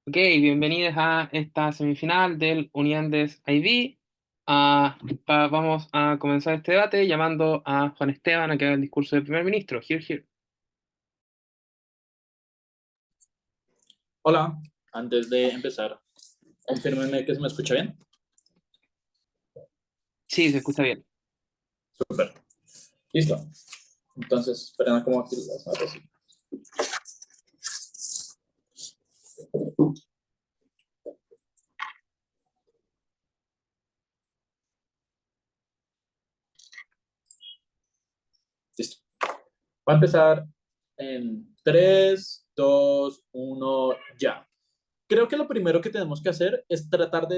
Ok, bienvenidos a esta semifinal del Uniandes IB. Vamos a comenzar este debate llamando a Juan Esteban a que haga el discurso del primer ministro. Here, here. Hola, antes de empezar, confírmenme que se me escucha bien. Sí, se escucha bien. Súper. Listo. Entonces, esperen a cómo aquí las notas. Listo. Va a empezar en 3, 2, 1, ya. Creo que lo primero que tenemos que hacer es tratar de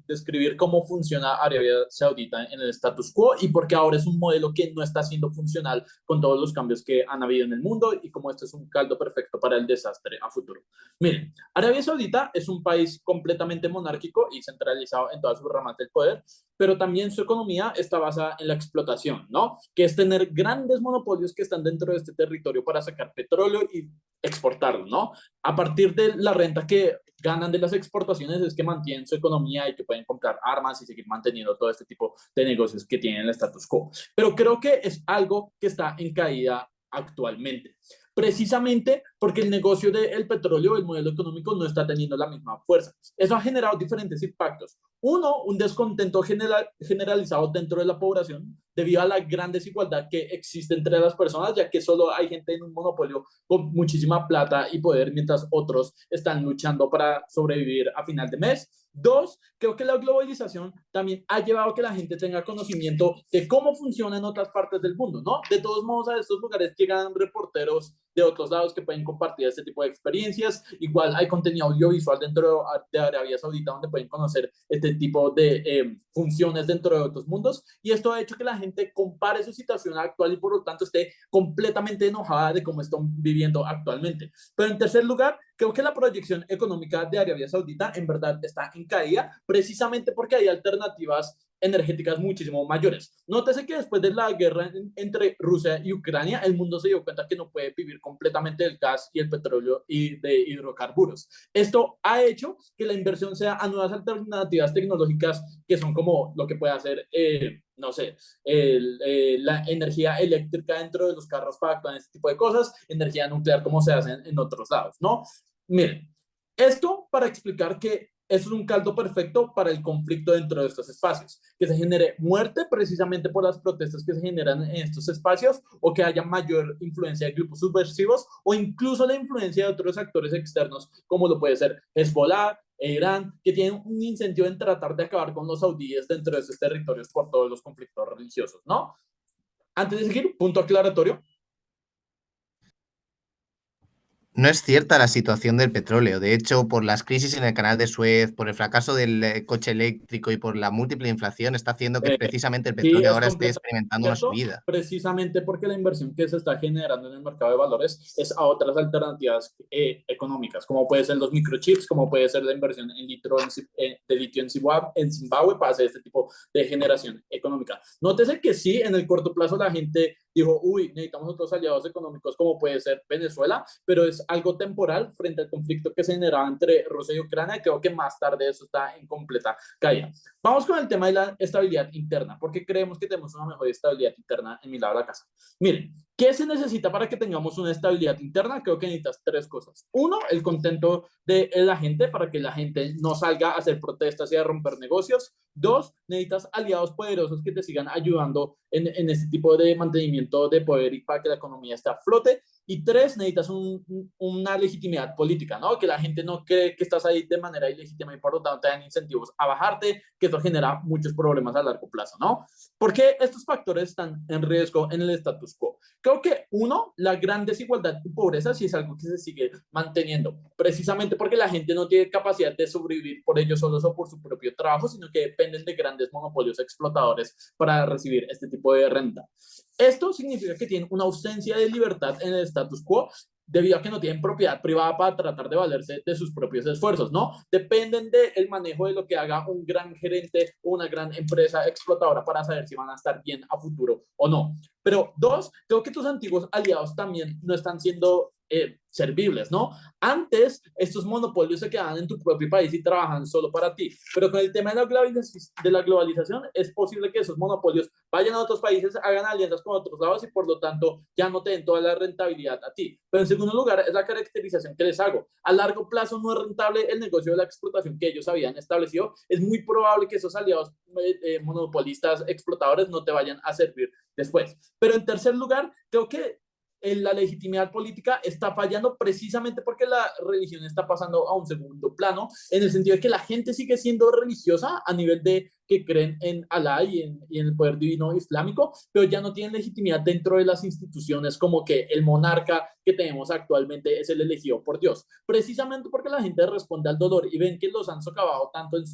describir cómo funciona Arabia Saudita en el status quo y por qué ahora es un modelo que no está siendo funcional con todos los cambios que han habido en el mundo y cómo esto es un caldo perfecto para el desastre a futuro. Miren, Arabia Saudita es un país completamente monárquico y centralizado en todas sus ramas del poder, pero también su economía está basada en la explotación, ¿no? Que es tener grandes monopolios que están dentro de este territorio para sacar petróleo y exportarlo, ¿no? A partir de la renta que ganan de las exportaciones es que mantienen su economía y que pueden comprar armas y seguir manteniendo todo este tipo de negocios que tienen el status quo. Pero creo que es algo que está en caída actualmente, precisamente porque el negocio del petróleo, el modelo económico, no está teniendo la misma fuerza. Eso ha generado diferentes impactos. Uno, un descontento generalizado dentro de la población debido a la gran desigualdad que existe entre las personas, ya que solo hay gente en un monopolio con muchísima plata y poder, mientras otros están luchando para sobrevivir a final de mes. Dos, creo que la globalización también ha llevado a que la gente tenga conocimiento de cómo funciona en otras partes del mundo, ¿no? De todos modos, a estos lugares llegan reporteros de otros lados que pueden compartir este tipo de experiencias. Igual hay contenido audiovisual dentro de Arabia Saudita donde pueden conocer este tipo de funciones dentro de otros mundos. Y esto ha hecho que la gente compare su situación actual y por lo tanto esté completamente enojada de cómo están viviendo actualmente. Pero en tercer lugar, creo que la proyección económica de Arabia Saudita en verdad está en caída precisamente porque hay alternativas energéticas muchísimo mayores. Nótese que después de la guerra entre Rusia y Ucrania, el mundo se dio cuenta que no puede vivir completamente del gas y el petróleo y de hidrocarburos. Esto ha hecho que la inversión sea a nuevas alternativas tecnológicas que son como lo que puede hacer, no sé, la energía eléctrica dentro de los carros para actuar en este tipo de cosas, energía nuclear como se hace en otros lados, ¿no? Miren, esto para explicar que eso es un caldo perfecto para el conflicto dentro de estos espacios, que se genere muerte precisamente por las protestas que se generan en estos espacios o que haya mayor influencia de grupos subversivos o incluso la influencia de otros actores externos como lo puede ser Hezbollah e Irán, que tienen un incentivo en tratar de acabar con los saudíes dentro de esos territorios por todos los conflictos religiosos, ¿no? Antes de seguir, punto aclaratorio. No es cierta la situación del petróleo. De hecho, por las crisis en el canal de Suez, por el fracaso del coche eléctrico y por la múltiple inflación, está haciendo que Eh, precisamente el Sí, petróleo es ahora esté completamente experimentando una cierto, subida. precisamente porque la inversión que se está generando en el mercado de valores es a otras alternativas económicas, como puede ser los microchips, como puede ser la inversión en de litio en Zimbabue para hacer este tipo de generación económica. Nótese que sí, en el corto plazo la gente dijo, uy, necesitamos otros aliados económicos como puede ser Venezuela, pero es algo temporal frente al conflicto que se generaba entre Rusia y Ucrania, y creo que más tarde eso está en completa caída. Vamos con el tema de la estabilidad interna, porque creemos que tenemos una mejor estabilidad interna en mi lado de la casa. Miren, ¿qué se necesita para que tengamos una estabilidad interna? Creo que necesitas tres cosas. Uno, el contento de la gente para que la gente no salga a hacer protestas y a romper negocios. Dos, necesitas aliados poderosos que te sigan ayudando en este tipo de mantenimiento de poder y para que la economía esté a flote. Y tres, necesitas una legitimidad política, ¿no? Que la gente no cree que estás ahí de manera ilegítima y por lo tanto te dan incentivos a bajarte, que eso genera muchos problemas a largo plazo, ¿no? ¿Por qué estos factores están en riesgo en el status quo? Creo que uno, la gran desigualdad y pobreza sí es algo que se sigue manteniendo, precisamente porque la gente no tiene capacidad de sobrevivir por ellos solos o por su propio trabajo, sino que dependen de grandes monopolios explotadores para recibir este tipo de renta. Esto significa que tienen una ausencia de libertad en el status quo debido a que no tienen propiedad privada para tratar de valerse de sus propios esfuerzos, ¿no? Dependen del manejo de lo que haga un gran gerente o una gran empresa explotadora para saber si van a estar bien a futuro o no. Pero dos, creo que tus antiguos aliados también no están siendo servibles, ¿no? Antes, estos monopolios se quedaban en tu propio país y trabajan solo para ti, pero con el tema de la globalización es posible que esos monopolios vayan a otros países, hagan alianzas con otros lados y por lo tanto ya no te den toda la rentabilidad a ti. Pero en segundo lugar, es la caracterización que les hago. A largo plazo no es rentable el negocio de la explotación que ellos habían establecido. Es muy probable que esos aliados monopolistas explotadores no te vayan a servir después. Pero en tercer lugar, creo que la legitimidad política está fallando precisamente porque la religión está pasando a un segundo plano, en el sentido de que la gente sigue siendo religiosa a nivel de que creen en Alá y en el poder divino islámico, pero ya no tienen legitimidad dentro de las instituciones, como que el monarca que tenemos actualmente es el elegido por Dios, precisamente porque la gente responde al dolor y ven que los han socavado tanto en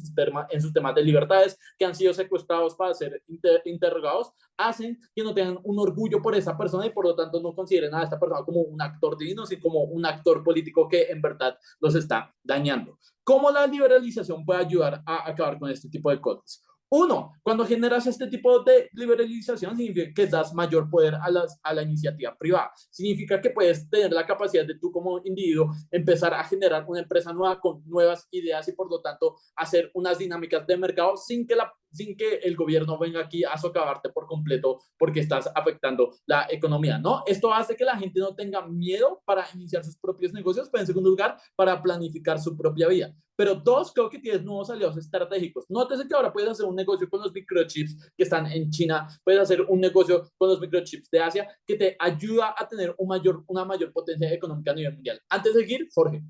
sus temas de libertades, que han sido secuestrados para ser interrogados, hacen que no tengan un orgullo por esa persona y por lo tanto no consideren a esta persona como un actor divino, sino como un actor político que en verdad los está dañando. ¿Cómo la liberalización puede ayudar a acabar con este tipo de cosas? Uno, cuando generas este tipo de liberalización, significa que das mayor poder a la iniciativa privada. Significa que puedes tener la capacidad de tú como individuo empezar a generar una empresa nueva con nuevas ideas y por lo tanto hacer unas dinámicas de mercado sin que el gobierno venga aquí a socavarte por completo porque estás afectando la economía, ¿no? Esto hace que la gente no tenga miedo para iniciar sus propios negocios, pero en segundo lugar, para planificar su propia vida. Pero dos, creo que tienes nuevos aliados estratégicos. Nótese que ahora puedes hacer un negocio con los microchips que están en China, puedes hacer un negocio con los microchips de Asia que te ayuda a tener una mayor potencia económica a nivel mundial. Antes de seguir, Jorge.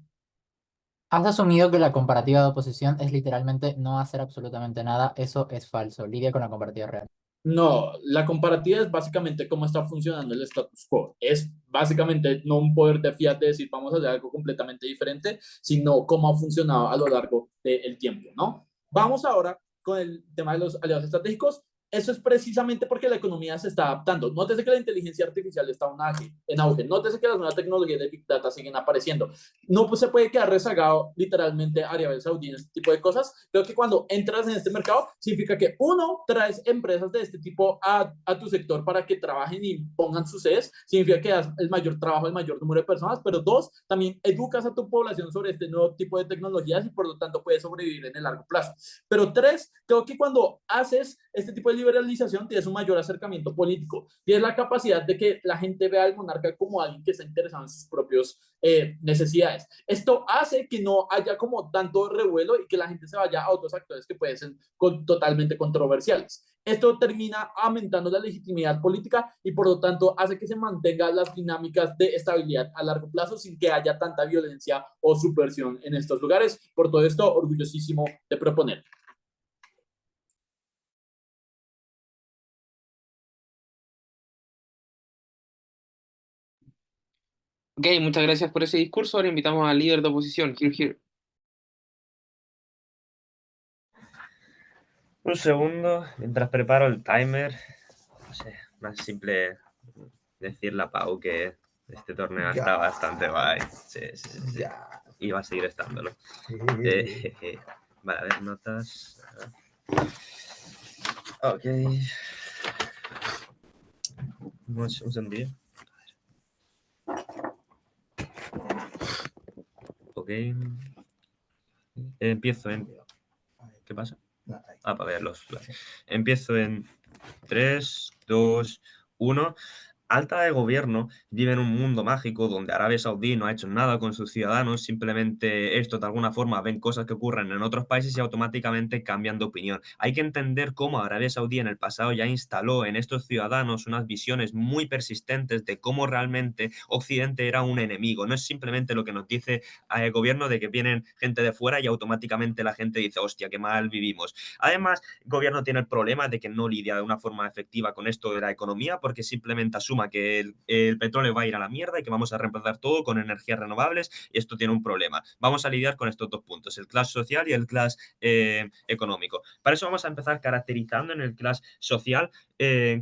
Has asumido que la comparativa de oposición es literalmente no hacer absolutamente nada. Eso es falso. Lidia con la comparativa real. No, la comparativa es básicamente cómo está funcionando el status quo. Es básicamente no un poder de fiat de decir vamos a hacer algo completamente diferente, sino cómo ha funcionado a lo largo del tiempo, ¿no? Vamos ahora con el tema de los aliados estratégicos. Eso es precisamente porque la economía se está adaptando. Nótese que la inteligencia artificial está en auge. Nótese que las nuevas tecnologías de Big Data siguen apareciendo. No pues, se puede quedar rezagado literalmente Arabia Saudí en este tipo de cosas. Creo que cuando entras en este mercado, significa que uno, traes empresas de este tipo a tu sector para que trabajen y pongan sus sedes. Significa que das el mayor trabajo, el mayor número de personas. Pero dos, también educas a tu población sobre este nuevo tipo de tecnologías y por lo tanto puedes sobrevivir en el largo plazo. Pero tres, creo que cuando haces este tipo de liberalización tienes un mayor acercamiento político, tienes la capacidad de que la gente vea al monarca como alguien que está interesado en sus propios necesidades. Esto hace que no haya como tanto revuelo y que la gente se vaya a otros actores que pueden ser totalmente controversiales. Esto termina aumentando la legitimidad política y por lo tanto hace que se mantengan las dinámicas de estabilidad a largo plazo sin que haya tanta violencia o subversión en estos lugares. Por todo esto, orgullosísimo de proponer. Ok, muchas gracias por ese discurso. Ahora invitamos al líder de oposición, Here. Un segundo, mientras preparo el timer. No sé, más simple decirle a Pau que este torneo está bastante guay. Sí. Y va a seguir estándolo. Vale, a ver, notas. Ok. Un segundillo. Ok. Empiezo en... ¿Qué pasa? Para verlos. Empiezo en 3, 2, 1. Alta de gobierno vive en un mundo mágico donde Arabia Saudí no ha hecho nada con sus ciudadanos, simplemente esto de alguna forma ven cosas que ocurren en otros países y automáticamente cambian de opinión. Hay que entender cómo Arabia Saudí en el pasado ya instaló en estos ciudadanos unas visiones muy persistentes de cómo realmente Occidente era un enemigo. No es simplemente lo que nos dice el gobierno de que vienen gente de fuera y automáticamente la gente dice, hostia, qué mal vivimos. Además, el gobierno tiene el problema de que no lidia de una forma efectiva con esto de la economía porque simplemente asume que el petróleo va a ir a la mierda y que vamos a reemplazar todo con energías renovables y esto tiene un problema. Vamos a lidiar con estos dos puntos, el clash social y el clash económico. Para eso vamos a empezar caracterizando en el clash social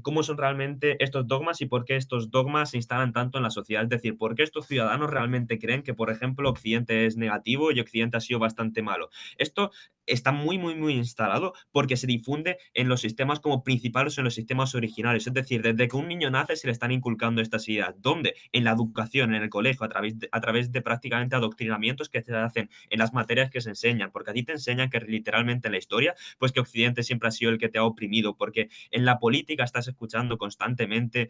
cómo son realmente estos dogmas y por qué estos dogmas se instalan tanto en la sociedad. Es decir, por qué estos ciudadanos realmente creen que, por ejemplo, Occidente es negativo y Occidente ha sido bastante malo. Esto está muy, muy, muy instalado porque se difunde en los sistemas como principales o en los sistemas originales. Es decir, desde que un niño nace se le están inculcando estas ideas. ¿Dónde? En la educación, en el colegio, a través de prácticamente adoctrinamientos que se hacen en las materias que se enseñan. Porque a ti te enseñan que literalmente en la historia, pues que Occidente siempre ha sido el que te ha oprimido. Porque en la política estás escuchando constantemente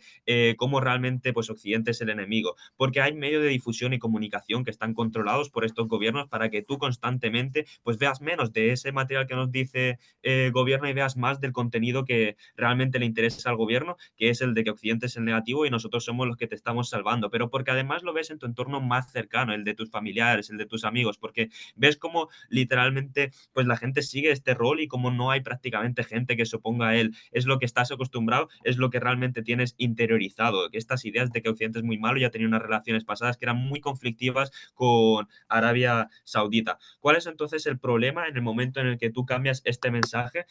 cómo realmente pues Occidente es el enemigo. Porque hay medios de difusión y comunicación que están controlados por estos gobiernos para que tú constantemente pues veas menos de ese material que nos dice gobierno y veas más del contenido que realmente le interesa al gobierno, que es el de que Occidente es el negativo y nosotros somos los que te estamos salvando, pero porque además lo ves en tu entorno más cercano, el de tus familiares, el de tus amigos, porque ves cómo literalmente pues la gente sigue este rol y como no hay prácticamente gente que se oponga a él. Es lo que estás acostumbrado, es lo que realmente tienes interiorizado, que estas ideas de que Occidente es muy malo, ya tenía unas relaciones pasadas que eran muy conflictivas con Arabia Saudita. ¿Cuál es entonces el problema en el momento en el que tú cambias este mensaje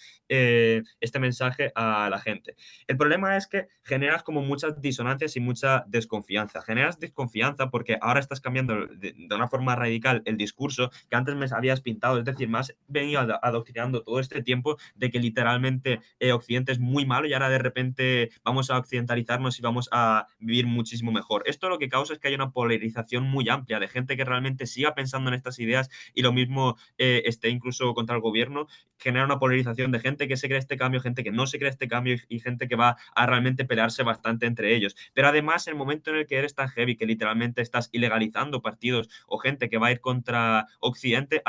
a la gente? El problema es que generas como muchas disonancias y mucha desconfianza. Generas desconfianza porque ahora estás cambiando de una forma radical el discurso que antes me habías pintado. Es decir, me has venido adoctrinando todo este tiempo de que literalmente Occidente es muy malo y ahora de repente vamos a occidentalizarnos y vamos a vivir muchísimo mejor. Esto lo que causa es que hay una polarización muy amplia de gente que realmente siga pensando en estas ideas y lo mismo esté incluso contra el gobierno. Genera una polarización de gente que se cree este cambio, gente que no se cree este cambio y gente que va a realmente pelearse bastante entre ellos. Pero además, el momento en el que eres tan heavy que literalmente estás ilegalizando partidos o gente que va a ir contra Occidente,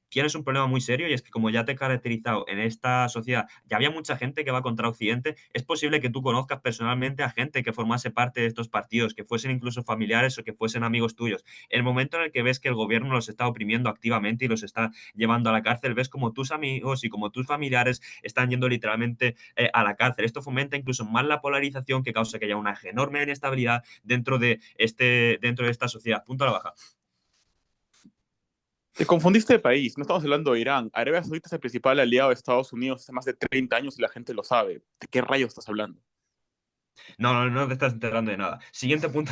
tienes un problema muy serio y es que como ya te he caracterizado en esta sociedad, ya había mucha gente que va contra Occidente, es posible que tú conozcas personalmente a gente que formase parte de estos partidos, que fuesen incluso familiares o que fuesen amigos tuyos. El momento en el que ves que el gobierno los está oprimiendo activamente y los está llevando a la cárcel, ves como tus amigos y como tus familiares están yendo literalmente a la cárcel. Esto fomenta incluso más la polarización que causa que haya una enorme inestabilidad dentro de esta sociedad. Punto a la baja. Te confundiste de país, no estamos hablando de Irán. Arabia Saudita es el principal aliado de Estados Unidos hace más de 30 años y la gente lo sabe. ¿De qué rayos estás hablando? No, no, no te estás enterando de nada. Siguiente punto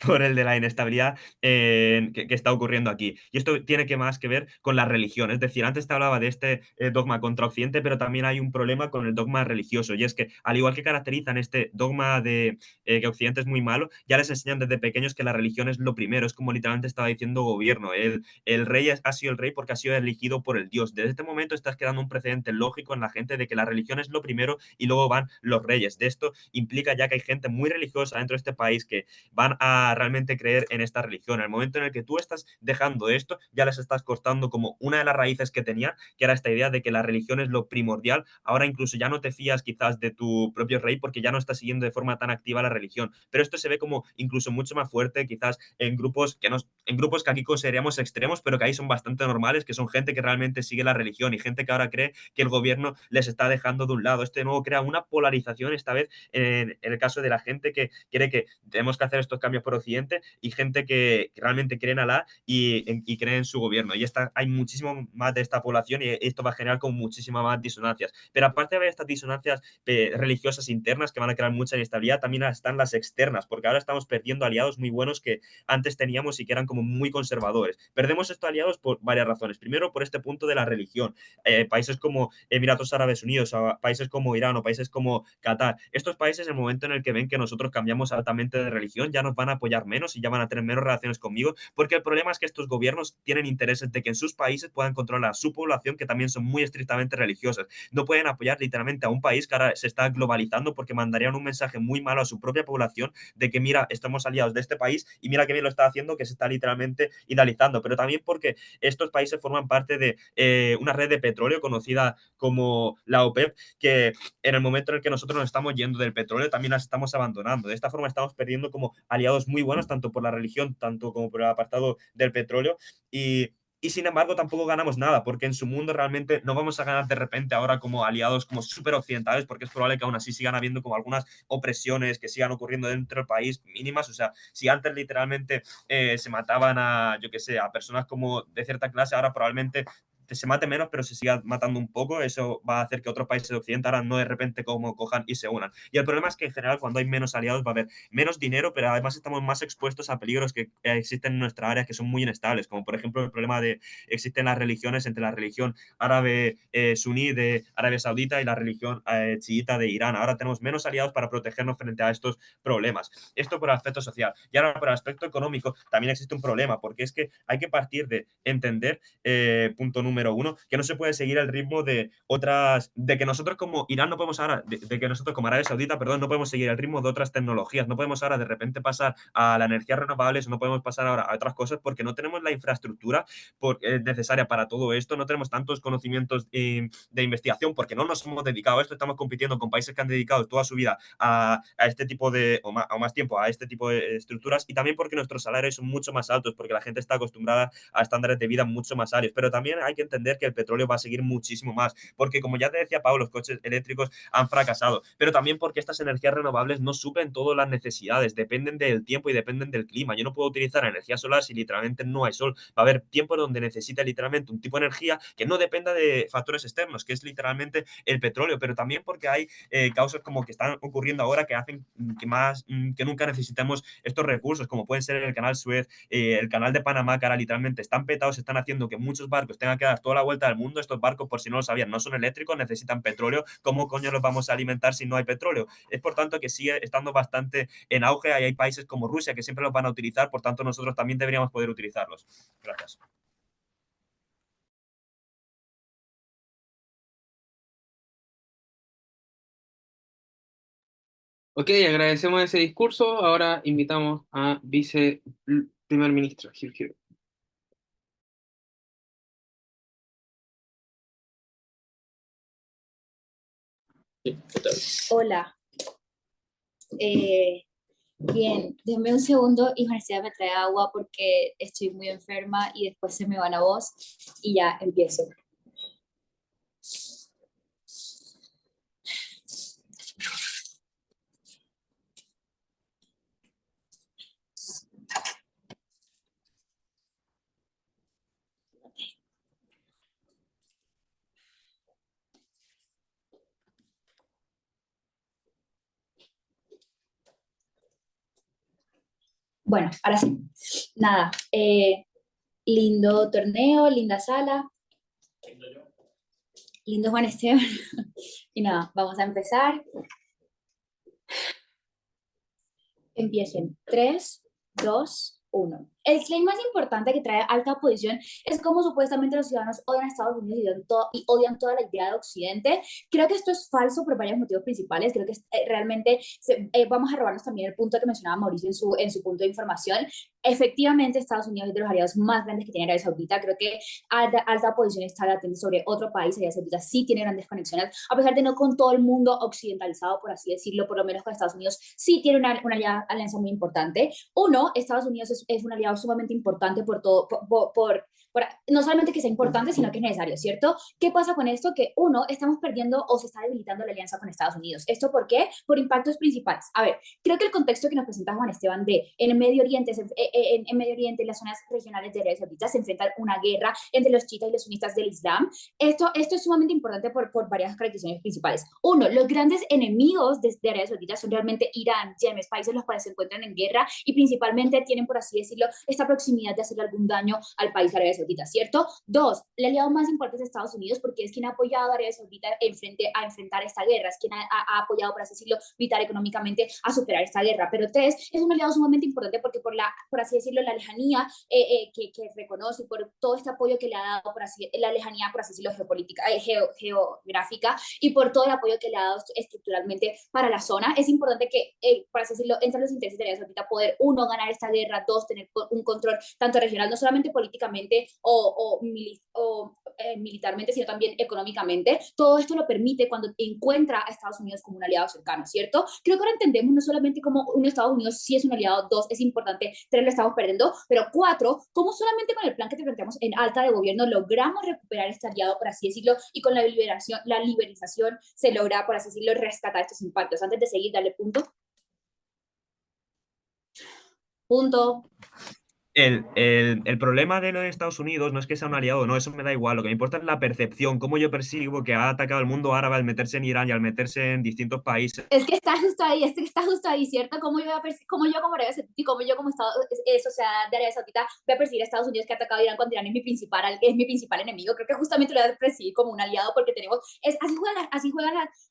por el de la inestabilidad que está ocurriendo aquí. Y esto tiene que más que ver con la religión. Es decir, antes te hablaba de este dogma contra Occidente, pero también hay un problema con el dogma religioso. Y es que, al igual que caracterizan este dogma de que Occidente es muy malo, ya les enseñan desde pequeños que la religión es lo primero. Es como literalmente estaba diciendo gobierno. El rey ha sido el rey porque ha sido elegido por el Dios. Desde este momento estás creando un precedente lógico en la gente de que la religión es lo primero y luego van los reyes. De esto implica ya que hay gente muy religiosa dentro de este país que van a realmente creer en esta religión. En el momento en el que tú estás dejando esto, ya les estás cortando como una de las raíces que tenían, que era esta idea de que la religión es lo primordial. Ahora incluso ya no te fías quizás de tu propio rey porque ya no estás siguiendo de forma tan activa la religión. Pero esto se ve como incluso mucho más fuerte quizás en grupos que aquí consideramos extremos, pero que ahí son bastante normales, que son gente que realmente sigue la religión y gente que ahora cree que el gobierno les está dejando de un lado. Este de nuevo crea una polarización, esta vez en el caso de la gente que quiere que tenemos que hacer estos cambios por Occidente y gente que realmente cree en Alá y cree en su gobierno. Y hay muchísimo más de esta población y esto va a generar como muchísimas más disonancias. Pero aparte de haber estas disonancias religiosas internas que van a crear mucha inestabilidad, también están las externas, porque ahora estamos perdiendo aliados muy buenos que antes teníamos y que eran como muy conservadores. Perdemos estos aliados por varias razones. Primero, por este punto de la religión. Países como Emiratos Árabes Unidos, países como Irán o países como Qatar. Estos países, en el momento en el que ven que nosotros cambiamos altamente de religión, ya nos van a apoyar menos y ya van a tener menos relaciones conmigo, porque el problema es que estos gobiernos tienen intereses de que en sus países puedan controlar a su población, que también son muy estrictamente religiosas. No pueden apoyar literalmente a un país que ahora se está globalizando porque mandarían un mensaje muy malo a su propia población de que mira, estamos aliados de este país y mira qué bien lo está haciendo, que se está literalmente idealizando, pero también porque estos países forman parte de una red de petróleo conocida como la OPEP, que en el momento en el que nosotros nos estamos yendo del petróleo también las estamos abandonando. De esta forma estamos perdiendo como aliados muy buenos, tanto por la religión, tanto como por el apartado del petróleo y sin embargo tampoco ganamos nada, porque en su mundo realmente no vamos a ganar de repente ahora como aliados como súper occidentales, porque es probable que aún así sigan habiendo como algunas opresiones que sigan ocurriendo dentro del país mínimas. O sea, si antes literalmente se mataban a, yo qué sé, a personas como de cierta clase, ahora probablemente se mate menos, pero se siga matando un poco, eso va a hacer que otros países de Occidente ahora no de repente como cojan y se unan. Y el problema es que en general cuando hay menos aliados va a haber menos dinero, pero además estamos más expuestos a peligros que existen en nuestra área que son muy inestables, como por ejemplo el problema de existen las religiones entre la religión árabe suní de Arabia Saudita y la religión chiita de Irán. Ahora tenemos menos aliados para protegernos frente a estos problemas. Esto por el aspecto social. Y ahora por el aspecto económico también existe un problema, porque es que hay que partir de entender, punto número uno, que no se puede seguir el ritmo de otras, de que nosotros como Irán no podemos ahora, de que nosotros como Arabia Saudita, perdón, no podemos seguir el ritmo de otras tecnologías, no podemos ahora de repente pasar a la energía renovables, no podemos pasar ahora a otras cosas porque no tenemos la infraestructura necesaria para todo esto, no tenemos tantos conocimientos de investigación porque no nos hemos dedicado a esto, estamos compitiendo con países que han dedicado toda su vida a este tipo de, o más tiempo, a este tipo de estructuras, y también porque nuestros salarios son mucho más altos, porque la gente está acostumbrada a estándares de vida mucho más altos, pero también hay que entender que el petróleo va a seguir muchísimo más, porque como ya te decía Pablo, los coches eléctricos han fracasado, pero también porque estas energías renovables no suplen todas las necesidades, dependen del tiempo y dependen del clima. Yo no puedo utilizar energía solar si literalmente no hay sol. Va a haber tiempos donde necesita literalmente un tipo de energía que no dependa de factores externos, que es literalmente el petróleo, pero también porque hay causas como que están ocurriendo ahora que hacen que más que nunca necesitemos estos recursos, como pueden ser el canal Suez, el canal de Panamá, que ahora literalmente están petados, están haciendo que muchos barcos tengan que dar toda la vuelta al mundo. Estos barcos, por si no lo sabían, no son eléctricos, necesitan petróleo. ¿Cómo coño los vamos a alimentar si no hay petróleo? Es por tanto que sigue estando bastante en auge y hay países como Rusia que siempre los van a utilizar, por tanto nosotros también deberíamos poder utilizarlos. Gracias. Ok, agradecemos ese discurso. Ahora invitamos a viceprimer ministro Gil Gil. Sí, ¿qué tal? Hola. Bien, déjame un segundo y Vanessa me trae agua porque estoy muy enferma y después se me va la voz y ya empiezo. Bueno, ahora sí. Nada, lindo torneo, linda sala, lindo Juan Esteban. Y nada, vamos a empezar. Empiecen. 3, 2, 1. El claim más importante que trae alta oposición es cómo supuestamente los ciudadanos odian a Estados Unidos y odian toda la idea de Occidente. Creo que esto es falso por varios motivos principales. Creo que realmente vamos a robarnos también el punto que mencionaba Mauricio en su punto de información. Efectivamente, Estados Unidos es de los aliados más grandes que tiene Arabia Saudita. Creo que alta oposición está latente sobre otro país. Arabia Saudita sí tiene grandes conexiones, a pesar de no con todo el mundo occidentalizado, por así decirlo, por lo menos con Estados Unidos sí tiene una alianza muy importante. Uno, Estados Unidos es un aliado sumamente importante por todo, no solamente que sea importante, sino que es necesario, ¿cierto? ¿Qué pasa con esto? Que uno, estamos perdiendo o se está debilitando la alianza con Estados Unidos. ¿Esto por qué? Por impactos principales. A ver, creo que el contexto que nos presenta Juan Esteban en el Medio Oriente, en Medio Oriente, en las zonas regionales de Arabia Saudita, se enfrenta una guerra entre los chiitas y los sunitas del Islam. Esto es sumamente importante por varias características principales. Uno, los grandes enemigos de Arabia Saudita son realmente Irán, Yemen, países los cuales se encuentran en guerra y principalmente tienen, por así decirlo, esta proximidad de hacerle algún daño al país de Arabia Saudita, ¿cierto? Dos, el aliado más importante es Estados Unidos porque es quien ha apoyado a Arabia Saudita a enfrentar esta guerra, es quien ha apoyado, por así decirlo, militar económicamente a superar esta guerra. Pero tres, es un aliado sumamente importante porque por así decirlo, la lejanía que reconoce, por todo este apoyo que le ha dado, la lejanía, por así decirlo, geográfica y por todo el apoyo que le ha dado estructuralmente para la zona. Es importante que, por así decirlo, entre los intereses de Arabia Saudita poder, uno, ganar esta guerra, dos, tener un control tanto regional, no solamente políticamente militarmente, sino también económicamente. Todo esto lo permite cuando encuentra a Estados Unidos como un aliado cercano, ¿cierto? Creo que ahora entendemos no solamente como un Estados Unidos sí es un aliado, dos, es importante, tres, lo estamos perdiendo, pero cuatro, cómo solamente con el plan que te planteamos en alta de gobierno logramos recuperar este aliado, por así decirlo, y con la liberización se logra, por así decirlo, rescatar estos impactos. Antes de seguir, darle punto. Punto. El problema de lo de Estados Unidos no es que sea un aliado, no, eso me da igual. Lo que me importa es la percepción, cómo yo percibo que ha atacado al mundo árabe al meterse en Irán y al meterse en distintos países. Es que está justo ahí, es que está justo ahí, ¿cierto? Como yo como Arabia Saudita y como yo como Estado, sociedad de Arabia Saudita voy a percibir a Estados Unidos que ha atacado a Irán cuando Irán es mi principal enemigo. Creo que justamente lo voy a percibir como un aliado porque tenemos,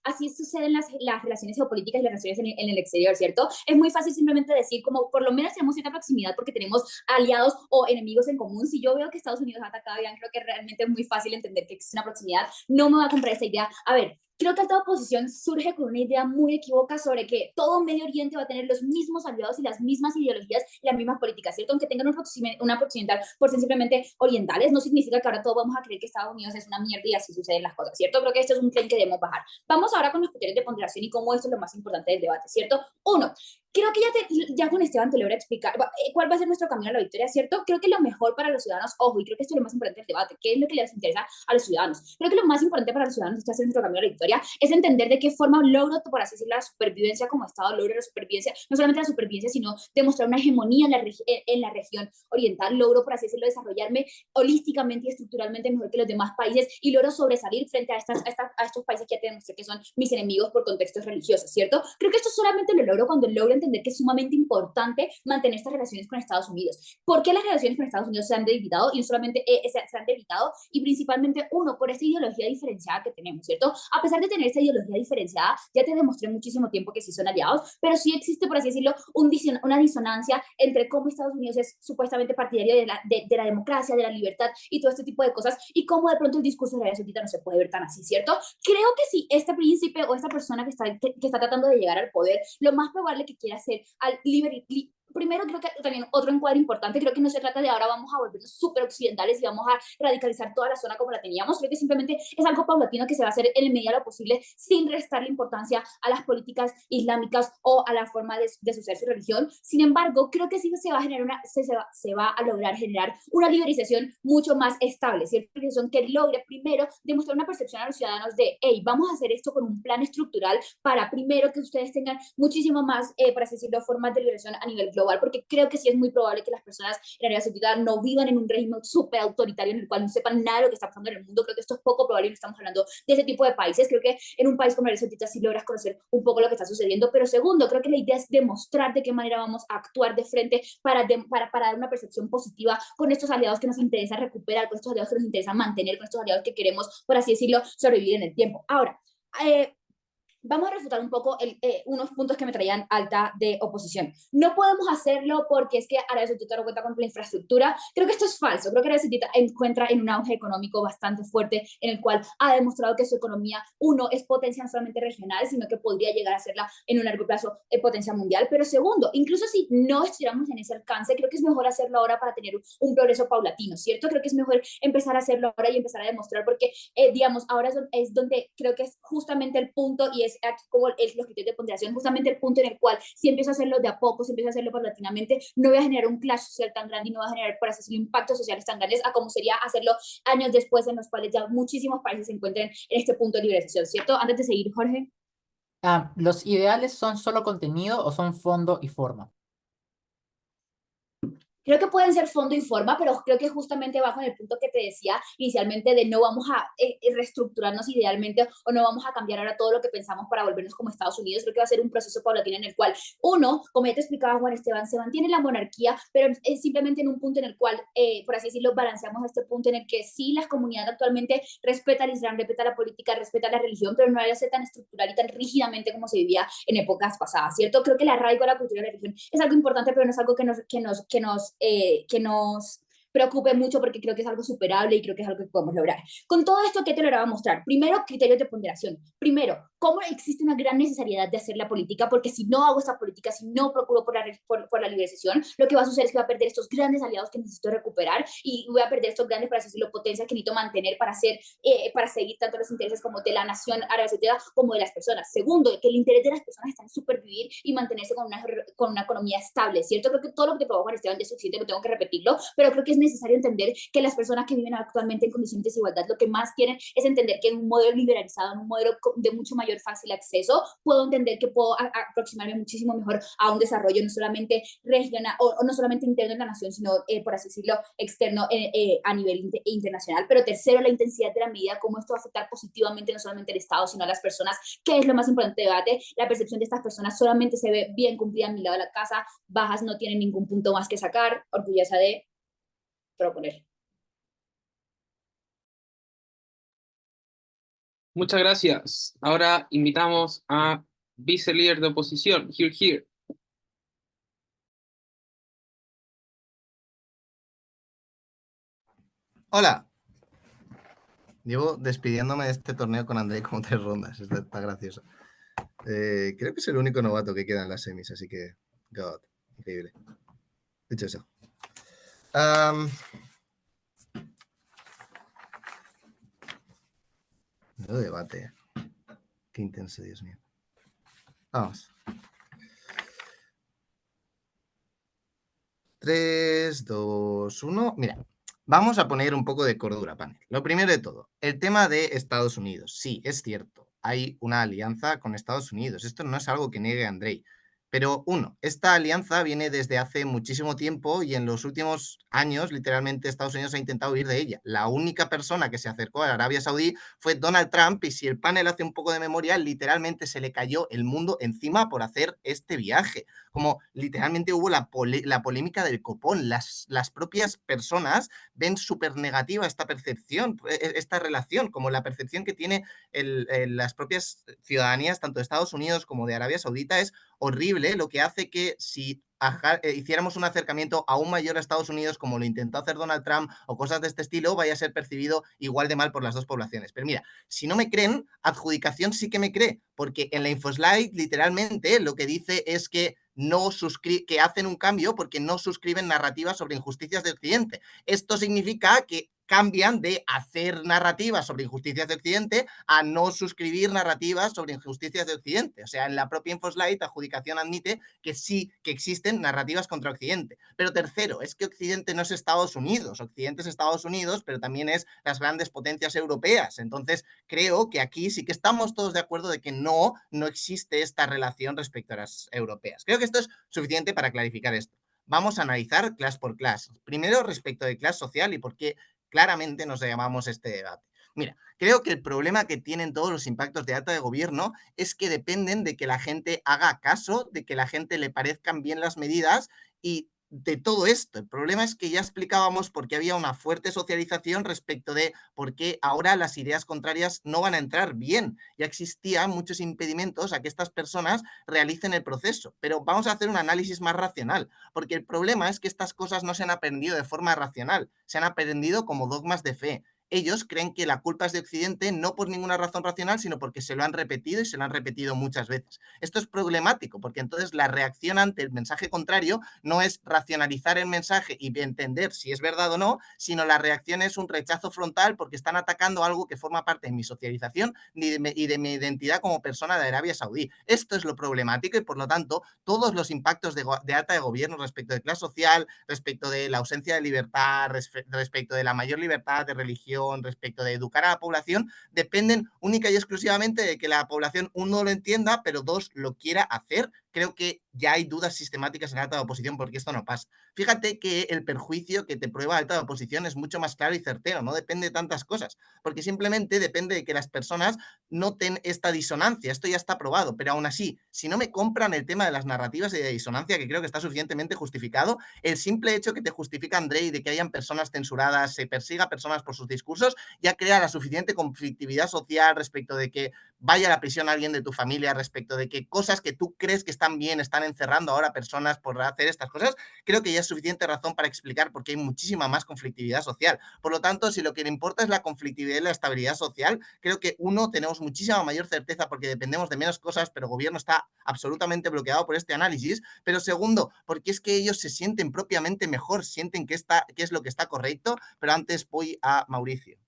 así suceden las relaciones geopolíticas y las relaciones en el exterior, ¿cierto? Es muy fácil simplemente decir como por lo menos tenemos cierta proximidad porque tenemos aliados o enemigos en común. Si yo veo que Estados Unidos ha atacado a Irán, creo que realmente es muy fácil entender que existe una proximidad. No me voy a comprar esta idea. A ver, creo que esta oposición surge con una idea muy equívoca sobre que todo Medio Oriente va a tener los mismos aliados y las mismas ideologías y las mismas políticas, ¿cierto? Aunque tengan una proximidad por ser simplemente orientales, no significa que ahora todos vamos a creer que Estados Unidos es una mierda y así suceden las cosas, ¿cierto? Creo que esto es un tren que debemos bajar. Vamos ahora con los criterios de ponderación y cómo esto es lo más importante del debate, ¿cierto? Uno, creo que ya con Esteban te logra explicar cuál va a ser nuestro camino a la victoria, ¿cierto? Creo que lo mejor para los ciudadanos, ojo, y creo que esto es lo más importante del debate, ¿qué es lo que les interesa a los ciudadanos? Creo que lo más importante para los ciudadanos de este nuestro camino a la victoria es entender de qué forma logro, por así decirlo, la supervivencia como Estado, logro la supervivencia, no solamente la supervivencia, sino demostrar una hegemonía en la región oriental, logro, por así decirlo, desarrollarme holísticamente y estructuralmente mejor que los demás países y logro sobresalir frente a estos países que ya te demostré que son mis enemigos por contextos religiosos, ¿cierto? Creo que esto solamente lo logro cuando logro entender que es sumamente importante mantener estas relaciones con Estados Unidos. ¿Por qué las relaciones con Estados Unidos se han debilitado? Y no solamente se han debilitado, y principalmente, uno, por esta ideología diferenciada que tenemos, ¿cierto? A pesar de tener esta ideología diferenciada, ya te demostré muchísimo tiempo que sí son aliados, pero sí existe, por así decirlo, una disonancia entre cómo Estados Unidos es supuestamente partidario de la democracia, de la libertad y todo este tipo de cosas, y cómo de pronto el discurso de Arabia Saudita no se puede ver tan así, ¿cierto? Creo que si este príncipe o esta persona que está tratando de llegar al poder, lo más probable que quiera hacer primero creo que también otro encuadre importante, creo que no se trata de ahora vamos a volvernos súper occidentales y vamos a radicalizar toda la zona como la teníamos, creo que simplemente es algo paulatino que se va a hacer en el medida de lo posible sin restarle importancia a las políticas islámicas o a la forma de suceder su religión. Sin embargo, creo que sí se va a generar se va a lograr generar una liberización mucho más estable, ¿cierto? Liberización que logre primero demostrar una percepción a los ciudadanos de, hey, vamos a hacer esto con un plan estructural para primero que ustedes tengan muchísimo más, por así decirlo, formas de liberación a nivel global, porque creo que sí es muy probable que las personas en Arabia Saudita no vivan en un régimen súper autoritario en el cual no sepan nada de lo que está pasando en el mundo. Creo que esto es poco probable y no estamos hablando de ese tipo de países. Creo que en un país como Arabia Saudita sí logras conocer un poco lo que está sucediendo, pero segundo, creo que la idea es demostrar de qué manera vamos a actuar de frente para dar una percepción positiva con estos aliados que nos interesa recuperar, con estos aliados que nos interesa mantener, con estos aliados que queremos, por así decirlo, sobrevivir en el tiempo. Ahora, vamos a refutar un poco unos puntos que me traían alta de oposición. No podemos hacerlo porque es que Arabia Saudita no cuenta con la infraestructura. Creo que esto es falso. Creo que Arabia Saudita encuentra en un auge económico bastante fuerte en el cual ha demostrado que su economía, uno, es potencia no solamente regional, sino que podría llegar a serla en un largo plazo potencia mundial. Pero segundo, incluso si no estuviéramos en ese alcance, creo que es mejor hacerlo ahora para tener un progreso paulatino, ¿cierto? Creo que es mejor empezar a hacerlo ahora y empezar a demostrar porque, digamos, ahora es donde creo que es justamente el punto y es aquí como es los criterios de ponderación, justamente el punto en el cual si empiezo a hacerlo de a poco, si empiezo a hacerlo paulatinamente, no voy a generar un clash social tan grande y no voy a generar, por así decirlo, impactos sociales tan grandes a como sería hacerlo años después en los cuales ya muchísimos países se encuentren en este punto de liberalización, ¿cierto? Antes de seguir, Jorge. ¿Los ideales son solo contenido o son fondo y forma? Creo que pueden ser fondo y forma, pero creo que justamente va con el punto que te decía inicialmente de no vamos a reestructurarnos idealmente o no vamos a cambiar ahora todo lo que pensamos para volvernos como Estados Unidos. Creo que va a ser un proceso paulatino en el cual uno, como ya te explicaba Juan Esteban, se mantiene la monarquía, pero es simplemente en un punto en el cual, por así decirlo, balanceamos este punto en el que sí, la comunidad actualmente respeta el Islam, respeta la política, respeta la religión, pero no lo hace tan estructural y tan rígidamente como se vivía en épocas pasadas, ¿cierto? Creo que el arraigo de la cultura y la religión es algo importante, pero no es algo que nos preocupe mucho porque creo que es algo superable y creo que es algo que podemos lograr. Con todo esto, ¿qué te lo voy a mostrar? Primero, criterios de ponderación. Primero, cómo existe una gran necesidad de hacer la política, porque si no hago esta política, si no procuro por la liberación, lo que va a suceder es que voy a perder estos grandes aliados que necesito recuperar y voy a perder estos grandes, para decirlo, potencias que necesito mantener para seguir tanto los intereses como de la nación árabe saudita como de las personas. Segundo, que el interés de las personas está en supervivir y mantenerse con una economía estable, ¿cierto? Creo que todo lo que te probó Juan Esteban ya es suficiente, no tengo que repetirlo, pero creo que es necesario entender que las personas que viven actualmente en condiciones de desigualdad lo que más quieren es entender que en un modelo liberalizado, en un modelo de mucho mayor mayor fácil acceso, puedo entender que puedo aproximarme muchísimo mejor a un desarrollo no solamente regional o no solamente interno en la nación, sino, por así decirlo, externo a nivel internacional. Pero tercero, la intensidad de la medida, cómo esto va a afectar positivamente no solamente al Estado, sino a las personas, que es lo más importante de debate. La percepción de estas personas solamente se ve bien cumplida a mi lado de la casa, bajas no tienen ningún punto más que sacar, orgullosa de proponer. Muchas gracias. Ahora invitamos a vice-líder de oposición, here. Hola. Llevo despidiéndome de este torneo con Andrei como 3 rondas. Está gracioso. Creo que es el único novato que queda en las semis, así que... God, increíble. Dicho eso. Nuevo debate. Qué intenso, Dios mío. Vamos. 3, 2, 1. Mira, vamos a poner un poco de cordura, panel. Lo primero de todo, el tema de Estados Unidos. Sí, es cierto, hay una alianza con Estados Unidos. Esto no es algo que niegue Andrei. Pero esta alianza viene desde hace muchísimo tiempo y en los últimos años, literalmente, Estados Unidos ha intentado huir de ella. La única persona que se acercó a Arabia Saudí fue Donald Trump y si el panel hace un poco de memoria, literalmente se le cayó el mundo encima por hacer este viaje. Como literalmente hubo la polémica del copón. Las propias personas ven súper negativa esta percepción, esta relación, como la percepción que tiene las propias ciudadanías, tanto de Estados Unidos como de Arabia Saudita, es horrible, lo que hace que si hiciéramos un acercamiento aún mayor a Estados Unidos, como lo intentó hacer Donald Trump o cosas de este estilo, vaya a ser percibido igual de mal por las dos poblaciones. Pero mira, si no me creen, Adjudicación sí que me cree, porque en la infoslide literalmente lo que dice es que que hacen un cambio porque no suscriben narrativas sobre injusticias de Occidente. Esto significa que cambian de hacer narrativas sobre injusticias de Occidente a no suscribir narrativas sobre injusticias de Occidente. O sea, en la propia infoslide, Adjudicación admite que sí que existen narrativas contra Occidente. Pero tercero, es que Occidente no es Estados Unidos. Occidente es Estados Unidos, pero también es las grandes potencias europeas. Entonces, creo que aquí sí que estamos todos de acuerdo de que no existe esta relación respecto a las europeas. Creo que esto es suficiente para clarificar esto. Vamos a analizar clase por clase. Primero, respecto de clase social y por qué claramente nos llamamos este debate. Mira, creo que el problema que tienen todos los impactos de data de gobierno es que dependen de que la gente haga caso, de que la gente le parezcan bien las medidas y de todo esto. El problema es que ya explicábamos por qué había una fuerte socialización respecto de por qué ahora las ideas contrarias no van a entrar bien. Ya existían muchos impedimentos a que estas personas realicen el proceso. Pero vamos a hacer un análisis más racional, porque el problema es que estas cosas no se han aprendido de forma racional, se han aprendido como dogmas de fe. Ellos creen que la culpa es de Occidente no por ninguna razón racional, sino porque se lo han repetido y se lo han repetido muchas veces. Esto es problemático, porque entonces la reacción ante el mensaje contrario no es racionalizar el mensaje y entender si es verdad o no, sino la reacción es un rechazo frontal porque están atacando algo que forma parte de mi socialización y de mi identidad como persona de Arabia Saudí. Esto es lo problemático y, por lo tanto, todos los impactos de data de gobierno respecto de clase social, respecto de la ausencia de libertad, respecto de la mayor libertad de religión, respecto de educar a la población, dependen única y exclusivamente de que la población, uno, lo entienda, pero dos, lo quiera hacer. Creo que ya hay dudas sistemáticas en alta de oposición porque esto no pasa. Fíjate que el perjuicio que te prueba alta de oposición es mucho más claro y certero, no depende de tantas cosas, porque simplemente depende de que las personas noten esta disonancia. Esto ya está probado, pero aún así, si no me compran el tema de las narrativas y de disonancia, que creo que está suficientemente justificado, el simple hecho que te justifica Andrei de que hayan personas censuradas, se persiga a personas por sus discursos, ya crea la suficiente conflictividad social respecto de que vaya a la prisión alguien de tu familia, respecto de que cosas que tú crees que están bien están encerrando ahora personas por hacer estas cosas. Creo que ya es suficiente razón para explicar por qué hay muchísima más conflictividad social. Por lo tanto, si lo que le importa es la conflictividad y la estabilidad social, creo que uno, tenemos muchísima mayor certeza porque dependemos de menos cosas, pero el gobierno está absolutamente bloqueado por este análisis. Pero segundo, porque es que ellos se sienten propiamente mejor, sienten que es lo que está correcto. Pero antes voy a Mauricio.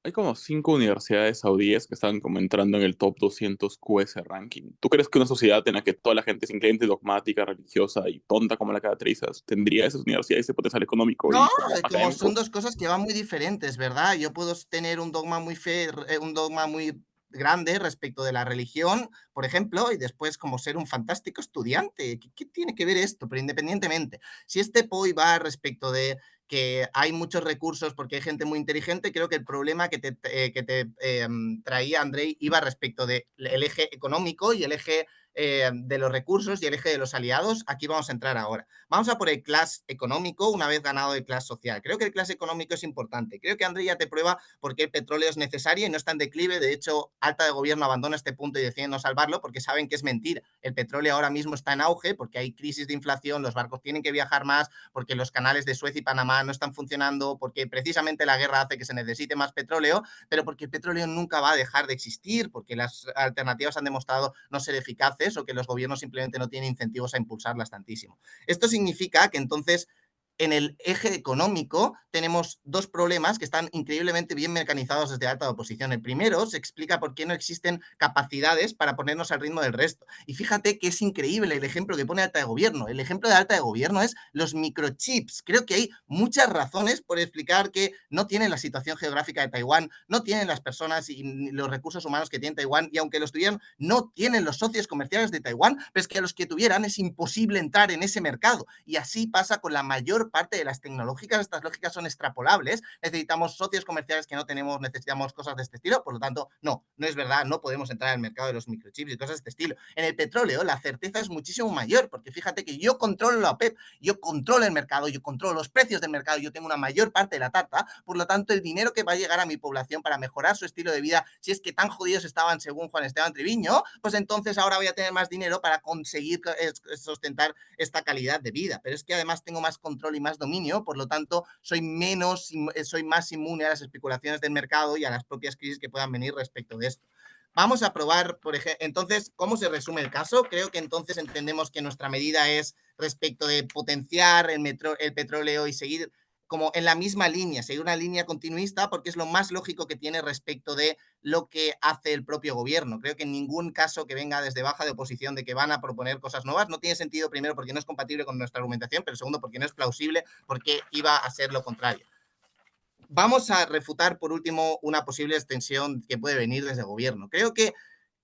Hay como 5 universidades saudíes que están como entrando en el top 200 QS ranking. ¿Tú crees que una sociedad en la que toda la gente es increíblemente dogmática, religiosa y tonta como la caracterizas, tendría esas universidades ese potencial económico No, y como como académico? son dos cosas que van muy diferentes, ¿verdad? Yo puedo tener un dogma muy grande respecto de la religión, por ejemplo, y después como ser un fantástico estudiante. ¿Qué tiene que ver esto? Pero independientemente, si este POI va respecto de que hay muchos recursos porque hay gente muy inteligente, creo que el problema que te traía Andrei iba respecto del eje económico y el eje de los recursos y el eje de los aliados. Aquí vamos a entrar ahora. Vamos a por el clash económico una vez ganado el clash social. Creo que el clash económico es importante. Creo que Andrei ya te prueba por qué el petróleo es necesario y no está en declive. De hecho, Alta de Gobierno abandona este punto y decide no salvarlo porque saben que es mentira. El petróleo ahora mismo está en auge porque hay crisis de inflación, los barcos tienen que viajar más, porque los canales de Suez y Panamá no están funcionando, porque precisamente la guerra hace que se necesite más petróleo, pero porque el petróleo nunca va a dejar de existir, porque las alternativas han demostrado no ser eficaces o que los gobiernos simplemente no tienen incentivos a impulsarlas tantísimo. Esto significa que entonces en el eje económico tenemos dos problemas que están increíblemente bien mecanizados desde alta oposición. El primero se explica por qué no existen capacidades para ponernos al ritmo del resto. Y fíjate que es increíble el ejemplo que pone alta de gobierno. El ejemplo de alta de gobierno es los microchips. Creo que hay muchas razones por explicar que no tienen la situación geográfica de Taiwán, no tienen las personas y los recursos humanos que tiene Taiwán, y aunque los tuvieran, no tienen los socios comerciales de Taiwán, pero es que a los que tuvieran es imposible entrar en ese mercado. Y así pasa con la mayor parte de las tecnológicas. Estas lógicas son extrapolables. Necesitamos socios comerciales que no tenemos, necesitamos cosas de este estilo. Por lo tanto, no es verdad, no podemos entrar al mercado de los microchips y cosas de este estilo. En el petróleo, la certeza es muchísimo mayor, porque fíjate que yo controlo la OPEP, yo controlo el mercado, yo controlo los precios del mercado, yo tengo una mayor parte de la tarta. Por lo tanto, el dinero que va a llegar a mi población para mejorar su estilo de vida, si es que tan jodidos estaban según Juan Esteban Triviño, pues entonces ahora voy a tener más dinero para conseguir sustentar esta calidad de vida. Pero es que además tengo más control y más dominio, por lo tanto soy más inmune a las especulaciones del mercado y a las propias crisis que puedan venir respecto de esto. Vamos a probar, por ejemplo, entonces, ¿cómo se resume el caso? Creo que entonces entendemos que nuestra medida es respecto de potenciar el petróleo y seguir como en la misma línea, seguir una línea continuista, porque es lo más lógico que tiene respecto de lo que hace el propio gobierno. Creo que en ningún caso que venga desde baja de oposición de que van a proponer cosas nuevas no tiene sentido, primero porque no es compatible con nuestra argumentación, pero segundo porque no es plausible, porque iba a ser lo contrario. Vamos a refutar, por último, una posible extensión que puede venir desde el gobierno. Creo que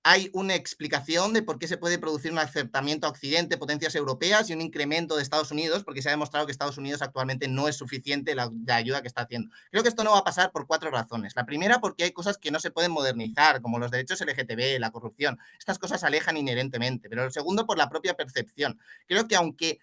hay una explicación de por qué se puede producir un acercamiento a Occidente, potencias europeas, y un incremento de Estados Unidos, porque se ha demostrado que Estados Unidos actualmente no es suficiente la ayuda que está haciendo. Creo que esto no va a pasar por 4 razones. La primera, porque hay cosas que no se pueden modernizar, como los derechos LGTB, la corrupción. Estas cosas alejan inherentemente. Pero el segundo, por la propia percepción. Creo que aunque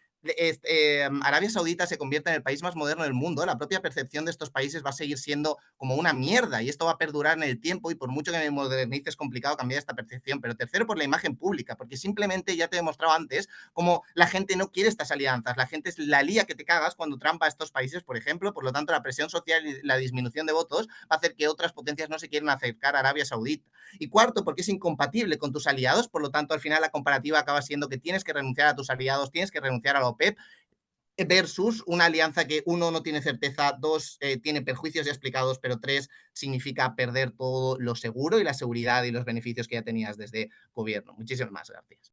Arabia Saudita se convierte en el país más moderno del mundo, la propia percepción de estos países va a seguir siendo como una mierda, y esto va a perdurar en el tiempo, y por mucho que me modernice es complicado cambiar esta percepción. Pero tercero, por la imagen pública, porque simplemente ya te he demostrado antes como la gente no quiere estas alianzas, la gente la lía que te cagas cuando Trump va a estos países, por ejemplo. Por lo tanto, la presión social y la disminución de votos va a hacer que otras potencias no se quieran acercar a Arabia Saudita. Y cuarto, porque es incompatible con tus aliados. Por lo tanto, al final la comparativa acaba siendo que tienes que renunciar a tus aliados, tienes que renunciar a la OPEP, versus una alianza que, uno, no tiene certeza, dos, tiene perjuicios ya explicados, pero tres, significa perder todo lo seguro y la seguridad y los beneficios que ya tenías desde gobierno. Muchísimas más gracias.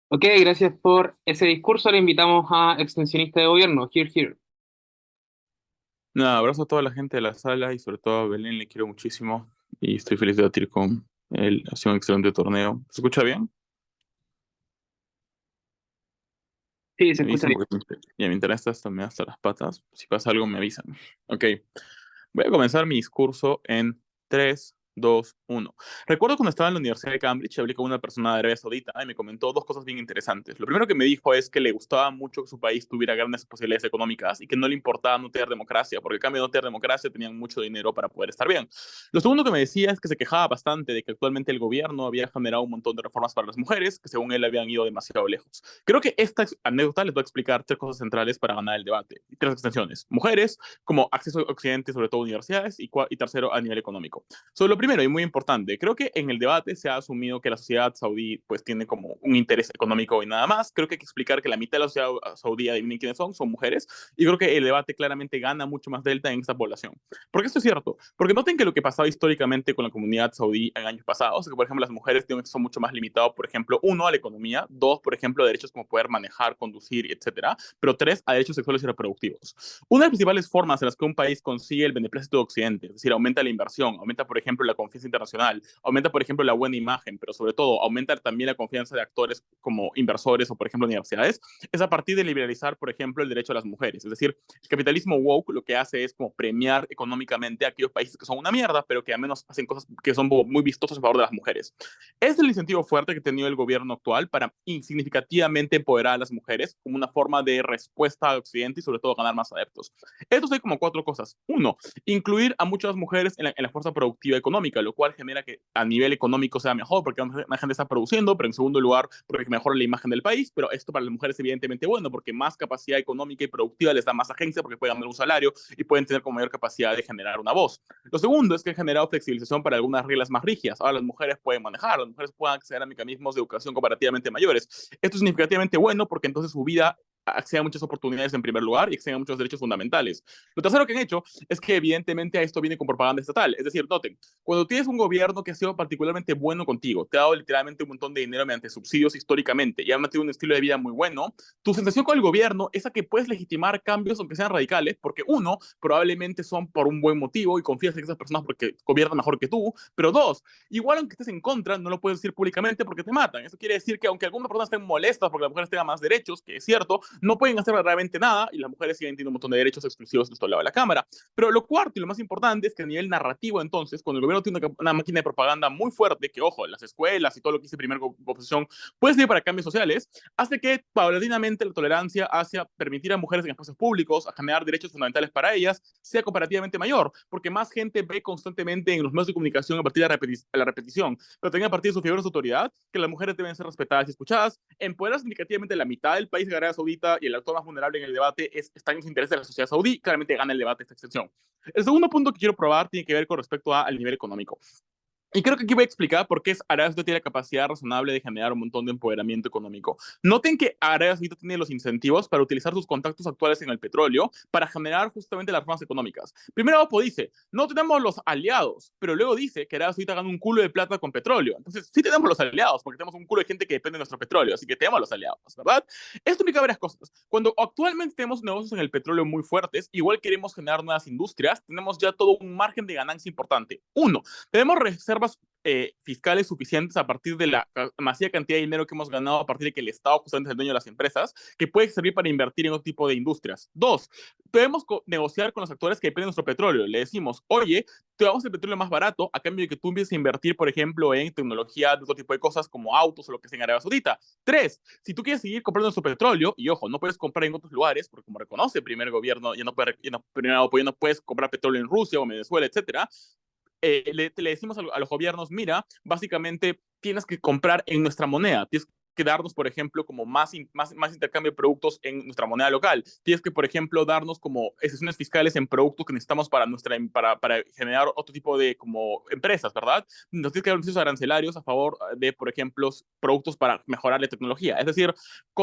Ok, gracias por ese discurso. Le invitamos a extensionista de gobierno, here. Nada, abrazo a toda la gente de la sala y sobre todo a Belén, le quiero muchísimo y estoy feliz de debatir con él. Ha sido un excelente torneo. ¿Se escucha bien? Sí, se Me escucha dicen bien. porque ya mi internet está hasta las patas. Si pasa algo, me avisan. Ok. Voy a comenzar mi discurso en 3, 2, 1. Recuerdo cuando estaba en la Universidad de Cambridge, hablé con una persona de Arabia Saudita y me comentó dos cosas bien interesantes. Lo primero que me dijo es que le gustaba mucho que su país tuviera grandes posibilidades económicas y que no le importaba no tener democracia, porque a cambio de no tener democracia tenían mucho dinero para poder estar bien. Lo segundo que me decía es que se quejaba bastante de que actualmente el gobierno había generado un montón de reformas para las mujeres que según él habían ido demasiado lejos. Creo que esta anécdota les va a explicar tres cosas centrales para ganar el debate. Tres extensiones. Mujeres, como acceso a Occidente, sobre todo universidades, y tercero, a nivel económico. Sobre lo primero, y muy importante, creo que en el debate se ha asumido que la sociedad saudí pues tiene como un interés económico y nada más. Creo que hay que explicar que la mitad de la sociedad saudí, adivinen quiénes son mujeres, y creo que el debate claramente gana mucho más delta en esta población. ¿Por qué esto es cierto? Porque noten que lo que pasaba históricamente con la comunidad saudí en años pasados, que por ejemplo las mujeres tienen son mucho más limitados, por ejemplo, uno, a la economía, dos, por ejemplo, a derechos como poder manejar, conducir, etcétera, pero tres, a derechos sexuales y reproductivos. Una de las principales formas en las que un país consigue el beneplácito de Occidente, es decir, aumenta la inversión, aumenta, por ejemplo, la confianza internacional, aumenta, por ejemplo, la buena imagen, pero sobre todo aumenta también la confianza de actores como inversores o, por ejemplo, universidades, es a partir de liberalizar, por ejemplo, el derecho a las mujeres. Es decir, el capitalismo woke lo que hace es como premiar económicamente a aquellos países que son una mierda, pero que al menos hacen cosas que son muy vistosas a favor de las mujeres. Es el incentivo fuerte que ha tenido el gobierno actual para significativamente empoderar a las mujeres como una forma de respuesta a Occidente y sobre todo ganar más adeptos. Estos hay como cuatro cosas. Uno, incluir a muchas mujeres en la fuerza productiva económica, lo cual genera que a nivel económico sea mejor porque más gente está produciendo, pero en segundo lugar porque mejora la imagen del país, pero esto para las mujeres es evidentemente bueno porque más capacidad económica y productiva les da más agencia porque pueden ganar un salario y pueden tener con mayor capacidad de generar una voz. Lo segundo es que ha generado flexibilización para algunas reglas más rígidas. Ahora las mujeres pueden manejar, las mujeres pueden acceder a mecanismos de educación comparativamente mayores. Esto es significativamente bueno porque entonces su vida accede a muchas oportunidades en primer lugar y accede a muchos derechos fundamentales. Lo tercero que han hecho es que evidentemente a esto viene con propaganda estatal. Es decir, noten, cuando tienes un gobierno que ha sido particularmente bueno contigo, te ha dado literalmente un montón de dinero mediante subsidios históricamente y ha mantenido un estilo de vida muy bueno, tu sensación con el gobierno es a que puedes legitimar cambios aunque sean radicales, porque uno, probablemente son por un buen motivo y confías en esas personas porque gobiernan mejor que tú, pero dos, igual aunque estés en contra, no lo puedes decir públicamente porque te matan. Eso quiere decir que aunque algunas personas estén molestas porque las mujeres tengan más derechos, que es cierto, no pueden hacer realmente nada y las mujeres siguen teniendo un montón de derechos exclusivos de este lado de la Cámara. Pero lo cuarto y lo más importante es que a nivel narrativo, entonces, cuando el gobierno tiene una máquina de propaganda muy fuerte, que ojo, las escuelas y todo lo que dice primera oposición puede servir para cambios sociales, hace que paulatinamente la tolerancia hacia permitir a mujeres en espacios públicos, a generar derechos fundamentales para ellas, sea comparativamente mayor, porque más gente ve constantemente en los medios de comunicación a partir de la repetición, pero también a partir de sus figuras de autoridad, que las mujeres deben ser respetadas y escuchadas. Empoderar significativamente la mitad del país de Arabia Saudita y el actor más vulnerable en el debate está en los intereses de la sociedad saudí, claramente gana el debate esta extensión. El segundo punto que quiero probar tiene que ver con respecto al nivel económico. Y creo que aquí voy a explicar por qué Arabia Saudita tiene la capacidad razonable de generar un montón de empoderamiento económico. Noten que Arabia Saudita tiene los incentivos para utilizar sus contactos actuales en el petróleo para generar justamente las reformas económicas. Primero Oppo dice, no tenemos los aliados, pero luego dice que Arabia Saudita gana un culo de plata con petróleo. Entonces sí tenemos los aliados, porque tenemos un culo de gente que depende de nuestro petróleo, así que tenemos los aliados, ¿verdad? Esto implica varias cosas. Cuando actualmente tenemos negocios en el petróleo muy fuertes, igual queremos generar nuevas industrias, tenemos ya todo un margen de ganancia importante. Uno, tenemos reservas fiscales suficientes a partir de la masiva cantidad de dinero que hemos ganado a partir de que el Estado justamente es el dueño de las empresas, que puede servir para invertir en otro tipo de industrias. Dos, podemos negociar con los actores que dependen de nuestro petróleo. Le decimos, oye, te damos el petróleo más barato a cambio de que tú empieces a invertir, por ejemplo, en tecnología de otro tipo de cosas como autos o lo que sea en Arabia Saudita. Tres, si tú quieres seguir comprando nuestro petróleo, y ojo, no puedes comprar en otros lugares, porque como reconoce el primer gobierno, ya no puedes comprar petróleo en Rusia o Venezuela, etcétera. Le decimos a los gobiernos, mira, básicamente tienes que comprar en nuestra moneda, tienes que darnos, por ejemplo, como más intercambio de productos en nuestra moneda local. Tienes que, por ejemplo, darnos como excepciones fiscales en productos que necesitamos para generar otro tipo de como empresas, ¿verdad? Nos tienes que dar beneficios arancelarios a favor de, por ejemplo, productos para mejorar la tecnología. Es decir,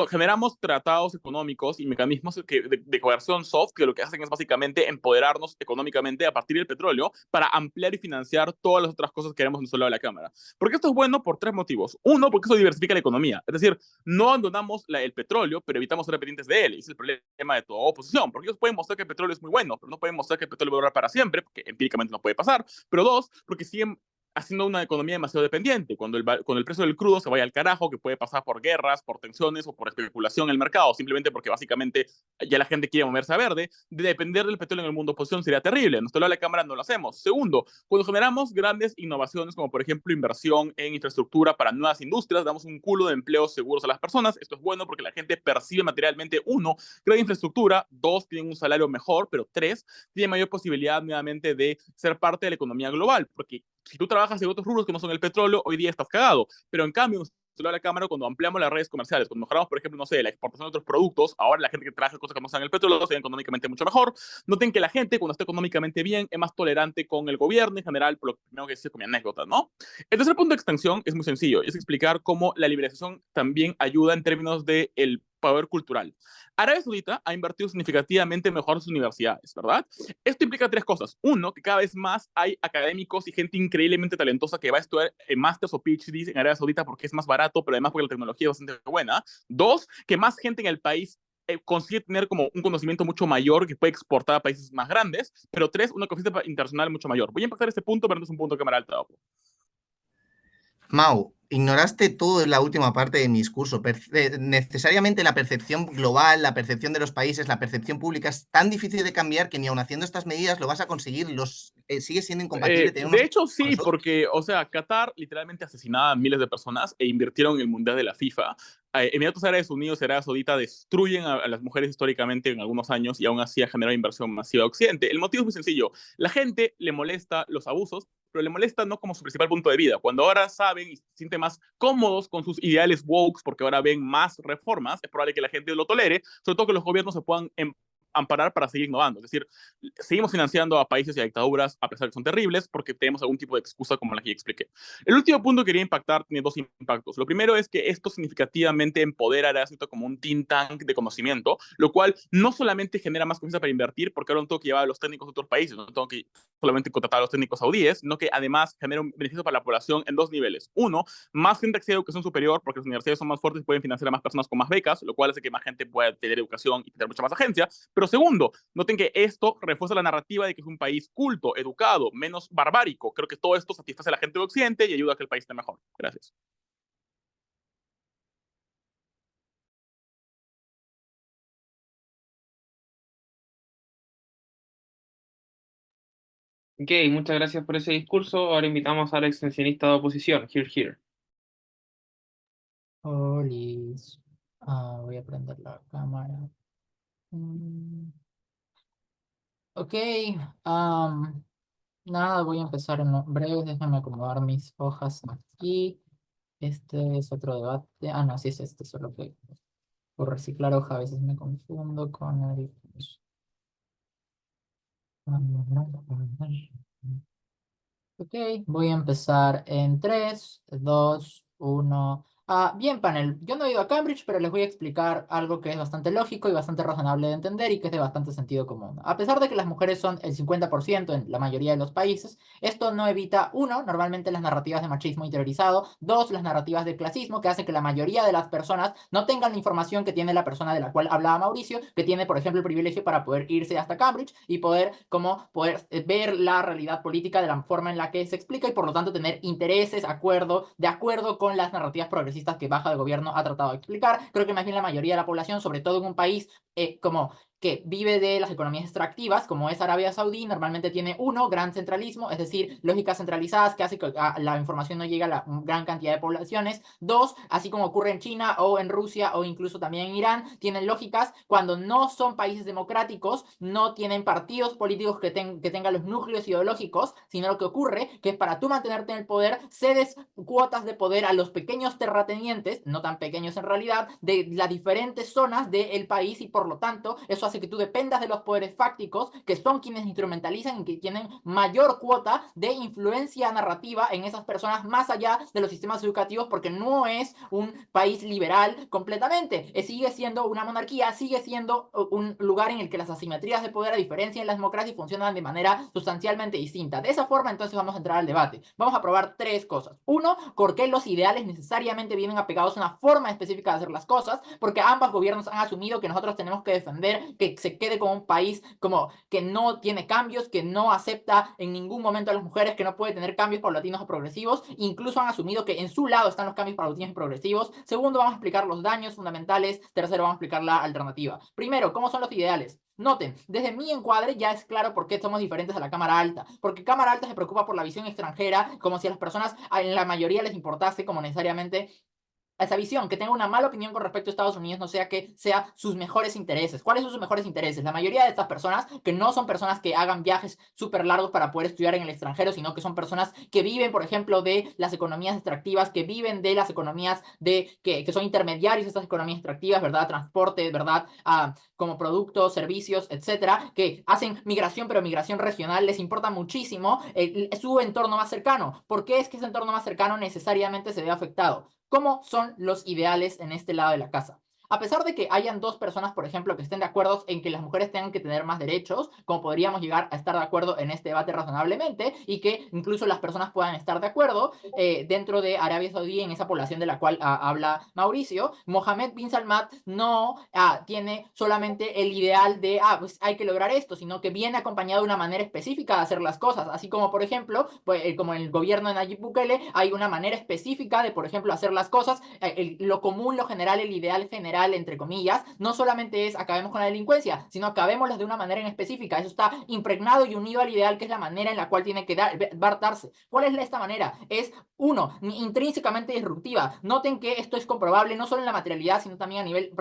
generamos tratados económicos y mecanismos de coerción soft que lo que hacen es básicamente empoderarnos económicamente a partir del petróleo para ampliar y financiar todas las otras cosas que queremos en nuestro lado de la Cámara. Porque esto es bueno por tres motivos. Uno, porque eso diversifica la economía. Es decir, no abandonamos el petróleo, pero evitamos ser dependientes de él. Y es el problema de toda oposición, porque ellos pueden mostrar que el petróleo es muy bueno, pero no pueden mostrar que el petróleo va a durar para siempre, porque empíricamente no puede pasar. Pero dos, porque siguen haciendo una economía demasiado dependiente. Cuando el precio del crudo se vaya al carajo, que puede pasar por guerras, por tensiones o por especulación en el mercado, simplemente porque básicamente ya la gente quiere moverse a verde, de depender del petróleo en el mundo de oposición sería terrible. En nuestro lado de la Cámara no lo hacemos. Segundo, cuando generamos grandes innovaciones, como por ejemplo inversión en infraestructura para nuevas industrias, damos un culo de empleos seguros a las personas. Esto es bueno porque la gente percibe materialmente, uno, gran infraestructura, dos, tienen un salario mejor, pero tres, tienen mayor posibilidad nuevamente de ser parte de la economía global, porque si tú trabajas en otros rubros que no son el petróleo, hoy día estás cagado. Pero en cambio, lo a la Cámara cuando ampliamos las redes comerciales, cuando mejoramos, por ejemplo, no sé, la exportación de otros productos, ahora la gente que trabaja cosas que no sean el petróleo se ve económicamente mucho mejor. Noten que la gente, cuando está económicamente bien, es más tolerante con el gobierno en general, por lo que primero que decía con mi anécdota, ¿no? El tercer punto de extensión es muy sencillo, es explicar cómo la liberalización también ayuda en términos del poder cultural. Arabia Saudita ha invertido significativamente en mejorar sus universidades, ¿verdad? Esto implica tres cosas. Uno, que cada vez más hay académicos y gente increíblemente talentosa que va a estudiar en Masters o PhDs en Arabia Saudita porque es más barato, pero además porque la tecnología es bastante buena. Dos, que más gente en el país consigue tener como un conocimiento mucho mayor que puede exportar a países más grandes. Pero tres, una confianza internacional mucho mayor. Voy a empezar este punto, pero no es un punto de cámara alta. Mau, ignoraste todo en la última parte de mi discurso. Necesariamente la percepción global, la percepción de los países, la percepción pública es tan difícil de cambiar que ni aun haciendo estas medidas lo vas a conseguir. Sigue siendo incompatible tener De hecho, sí, nosotros. porque, o sea, Qatar literalmente asesinaba a miles de personas e invirtieron en el Mundial de la FIFA. Emiratos Árabes Unidos y Arabia Saudita destruyen a las mujeres históricamente en algunos años y aún así ha generado inversión masiva a Occidente. El motivo es muy sencillo. La gente le molesta los abusos, pero le molesta no como su principal punto de vida. Cuando ahora saben y se sienten más cómodos con sus ideales woke, porque ahora ven más reformas, es probable que la gente lo tolere, sobre todo que los gobiernos se puedan amparar para seguir innovando. Es decir, seguimos financiando a países y a dictaduras a pesar de que son terribles porque tenemos algún tipo de excusa como la que ya expliqué. El último punto que quería impactar tiene dos impactos. Lo primero es que esto significativamente empodera a Arabia como un think tank de conocimiento, lo cual no solamente genera más confianza para invertir, porque ahora no tengo que llevar a los técnicos de otros países, no tengo que solamente contratar a los técnicos saudíes, sino que además genera un beneficio para la población en dos niveles. Uno, más gente accede a educación superior porque las universidades son más fuertes y pueden financiar a más personas con más becas, lo cual hace que más gente pueda tener educación y tener mucha más agencia. Pero segundo, noten que esto refuerza la narrativa de que es un país culto, educado, menos barbárico. Creo que todo esto satisface a la gente de Occidente y ayuda a que el país esté mejor. Gracias. Ok, muchas gracias por ese discurso. Ahora invitamos al extensionista de oposición, Here. Olis. Voy a prender la cámara. Ok. Nada, voy a empezar en breve. Déjame acomodar mis hojas aquí. Este es otro debate. No, sí es este, solo que por reciclar hoja a veces me confundo con el... Ok, voy a empezar en 3, 2, 1. Bien, panel, yo no he ido a Cambridge, pero les voy a explicar algo que es bastante lógico y bastante razonable de entender y que es de bastante sentido común. A pesar de que las mujeres son el 50% en la mayoría de los países, esto no evita, uno, normalmente las narrativas de machismo interiorizado, dos, las narrativas de clasismo, que hace que la mayoría de las personas no tengan la información que tiene la persona de la cual hablaba Mauricio, que tiene, por ejemplo, el privilegio para poder irse hasta Cambridge y poder ver la realidad política de la forma en la que se explica y por lo tanto tener intereses de acuerdo con las narrativas progresistas que Baja de Gobierno ha tratado de explicar. Creo que más bien la mayoría de la población, sobre todo en un país como que vive de las economías extractivas, como es Arabia Saudí, normalmente tiene uno, gran centralismo, es decir, lógicas centralizadas que hace que la información no llegue a la gran cantidad de poblaciones. Dos, así como ocurre en China o en Rusia o incluso también en Irán, tienen lógicas cuando no son países democráticos, no tienen partidos políticos que tengan los núcleos ideológicos, sino lo que ocurre que es para tú mantenerte en el poder, cedes cuotas de poder a los pequeños terratenientes, no tan pequeños en realidad, de las diferentes zonas del país y por lo tanto eso hace que tú dependas de los poderes fácticos que son quienes instrumentalizan y que tienen mayor cuota de influencia narrativa en esas personas más allá de los sistemas educativos porque no es un país liberal completamente, sigue siendo una monarquía, sigue siendo un lugar en el que las asimetrías de poder a diferencia de las democracias funcionan de manera sustancialmente distinta. De esa forma entonces vamos a entrar al debate. Vamos a probar tres cosas. Uno, ¿por qué los ideales necesariamente vienen apegados a una forma específica de hacer las cosas? Porque ambos gobiernos han asumido que nosotros tenemos que defender que se quede como un país como que no tiene cambios, que no acepta en ningún momento a las mujeres, que no puede tener cambios paulatinos o progresivos. Incluso han asumido que en su lado están los cambios paulatinos y progresivos. Segundo, vamos a explicar los daños fundamentales. Tercero, vamos a explicar la alternativa. Primero, ¿cómo son los ideales? Noten, desde mi encuadre ya es claro por qué somos diferentes a la Cámara Alta. Porque Cámara Alta se preocupa por la visión extranjera, como si a las personas en la mayoría les importase como necesariamente esa visión, que tenga una mala opinión con respecto a Estados Unidos, no sea que sea sus mejores intereses. ¿Cuáles son sus mejores intereses? La mayoría de estas personas, que no son personas que hagan viajes súper largos para poder estudiar en el extranjero, sino que son personas que viven, por ejemplo, de las economías extractivas, que viven de las economías que son intermediarios de estas economías extractivas, ¿verdad? Transporte, ¿verdad? Como productos, servicios, etcétera, que hacen migración, pero migración regional, les importa muchísimo su entorno más cercano. ¿Por qué es que ese entorno más cercano necesariamente se ve afectado? ¿Cómo son los ideales en este lado de la casa? A pesar de que hayan dos personas, por ejemplo, que estén de acuerdo en que las mujeres tengan que tener más derechos, como podríamos llegar a estar de acuerdo en este debate razonablemente, y que incluso las personas puedan estar de acuerdo dentro de Arabia Saudí, en esa población de la cual habla Mauricio, Mohammed bin Salman no tiene solamente el ideal de, pues hay que lograr esto, sino que viene acompañado de una manera específica de hacer las cosas, así como, por ejemplo, pues, como en el gobierno de Nayib Bukele, hay una manera específica de, por ejemplo, hacer las cosas, lo común, lo general, el ideal general, entre comillas, no solamente es acabemos con la delincuencia, sino acabémoslas de una manera en específica. Eso está impregnado y unido al ideal, que es la manera en la cual tiene que darse. ¿Cuál es esta manera? Es, uno, intrínsecamente disruptiva. Noten que esto es comprobable no solo en la materialidad, sino también a nivel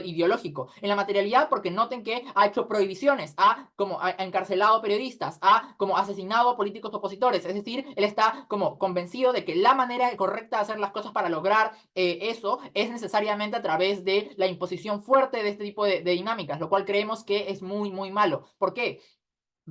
ideológico. En la materialidad, porque noten que ha hecho prohibiciones, ha encarcelado periodistas, ha como asesinado a políticos opositores. Es decir, él está como convencido de que la manera correcta de hacer las cosas para lograr eso es necesariamente a través de la imposición fuerte de este tipo de dinámicas, lo cual creemos que es muy, muy malo. ¿Por qué?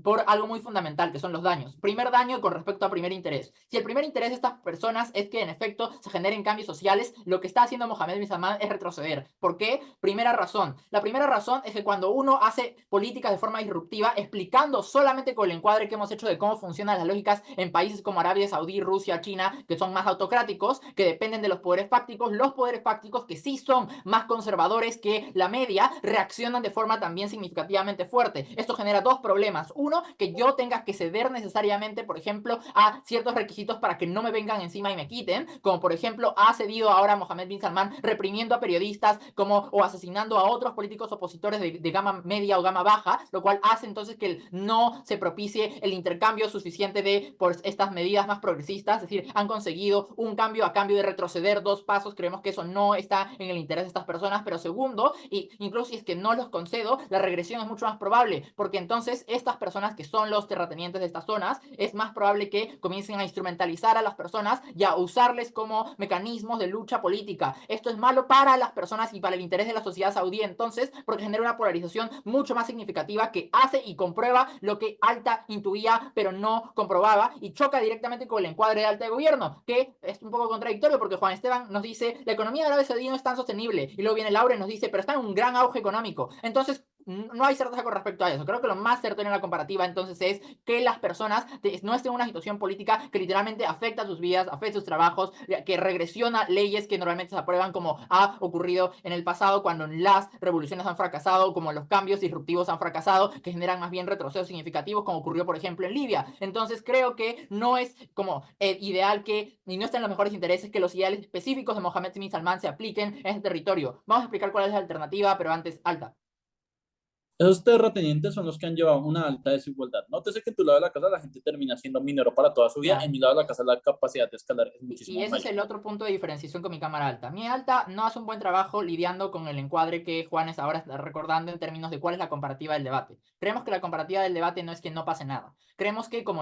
Por algo muy fundamental, que son los daños. Primer daño con respecto a primer interés. Si el primer interés de estas personas es que en efecto se generen cambios sociales, lo que está haciendo Mohammed bin Salman es retroceder. ¿Por qué? Primera razón. La primera razón es que cuando uno hace políticas de forma disruptiva, explicando solamente con el encuadre que hemos hecho de cómo funcionan las lógicas en países como Arabia Saudí, Rusia, China, que son más autocráticos, que dependen de los poderes fácticos que sí son más conservadores que la media, reaccionan de forma también significativamente fuerte. Esto genera dos problemas. Uno, que yo tenga que ceder necesariamente, por ejemplo, a ciertos requisitos para que no me vengan encima y me quiten, como por ejemplo ha cedido ahora Mohammed bin Salman reprimiendo a periodistas o asesinando a otros políticos opositores de gama media o gama baja, lo cual hace entonces que no se propicie el intercambio suficiente por estas medidas más progresistas. Es decir, han conseguido un cambio a cambio de retroceder 2 pasos. Creemos que eso no está en el interés de estas personas. Pero segundo, y incluso si es que no los concedo, la regresión es mucho más probable, porque entonces estas personas que son los terratenientes de estas zonas, es más probable que comiencen a instrumentalizar a las personas y a usarles como mecanismos de lucha política. Esto es malo para las personas y para el interés de la sociedad saudí, entonces, porque genera una polarización mucho más significativa que hace y comprueba lo que Alta intuía pero no comprobaba, y choca directamente con el encuadre de Alta de gobierno, que es un poco contradictorio, porque Juan Esteban nos dice la economía de Arabia Saudí no es tan sostenible, y luego viene Laura y nos dice pero está en un gran auge económico. Entonces no hay certeza con respecto a eso. Creo que lo más certero en la comparativa entonces es que las personas no estén en una situación política que literalmente afecta sus vidas, afecta sus trabajos, que regresiona leyes que normalmente se aprueban, como ha ocurrido en el pasado cuando las revoluciones han fracasado, como los cambios disruptivos han fracasado, que generan más bien retrocesos significativos, como ocurrió por ejemplo en Libia. Entonces creo que no es como ideal que, ni no está en los mejores intereses, que los ideales específicos de Mohammed bin Salman se apliquen en este territorio. Vamos a explicar cuál es la alternativa, pero antes, Alta. Esos terratenientes son los que han llevado una alta desigualdad. Nótese que en tu lado de la casa la gente termina siendo minero para toda su vida. Ya. En mi lado de la casa la capacidad de escalar es Y muchísimo ese es mayor. el otro punto de diferenciación con mi cámara alta. Mi alta no hace un buen trabajo lidiando con el encuadre que Juanes ahora está recordando en términos de cuál es la comparativa del debate. Creemos que la comparativa del debate no es que no pase nada. Creemos que con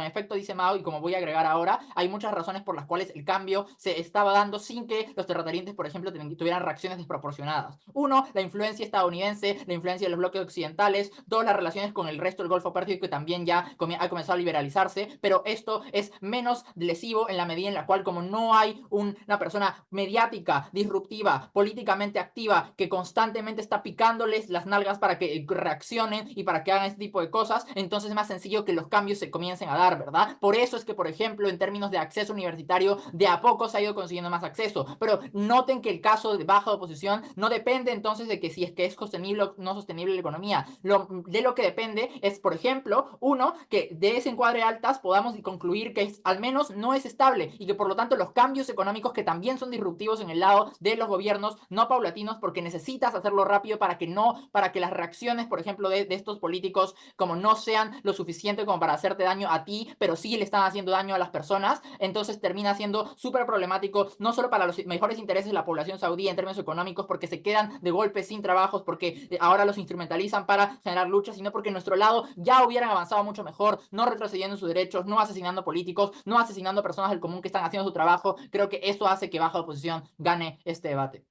efecto dice Mao, y como voy a agregar ahora, hay muchas razones por las cuales el cambio se estaba dando sin que los terratenientes, por ejemplo, tuvieran reacciones desproporcionadas. Uno, la influencia estadounidense, la influencia de los bloques occidentales. Dos, las relaciones con el resto del Golfo Pérsico, que también ya ha comenzado a liberalizarse, pero esto es menos lesivo en la medida en la cual, como no hay una persona mediática, disruptiva, políticamente activa, que constantemente está picándoles las nalgas para que reaccionen y para que hagan este tipo de cosas, entonces es más sencillo que los cambios se comiencen a dar, ¿verdad? Por eso es que, por ejemplo, en términos de acceso universitario, de a poco se ha ido consiguiendo más acceso. Pero noten que el caso de baja oposición no depende entonces de que si es que es sostenible o no sostenible la economía. De lo que depende es, por ejemplo, uno, que de ese encuadre altas podamos concluir que al menos no es estable y que por lo tanto los cambios económicos que también son disruptivos en el lado de los gobiernos no paulatinos, porque necesitas hacerlo rápido para que las reacciones, por ejemplo, de estos políticos como no sean lo suficiente como para hacerte daño a ti, pero sí le están haciendo daño a las personas, entonces termina siendo súper problemático, no solo para los mejores intereses de la población saudí en términos económicos, porque se quedan de golpe sin trabajos, porque ahora los instrumentalizan para generar luchas, sino porque en nuestro lado ya hubieran avanzado mucho mejor, no retrocediendo en sus derechos, no asesinando políticos, no asesinando personas del común que están haciendo su trabajo. Creo que eso hace que baja oposición gane este debate.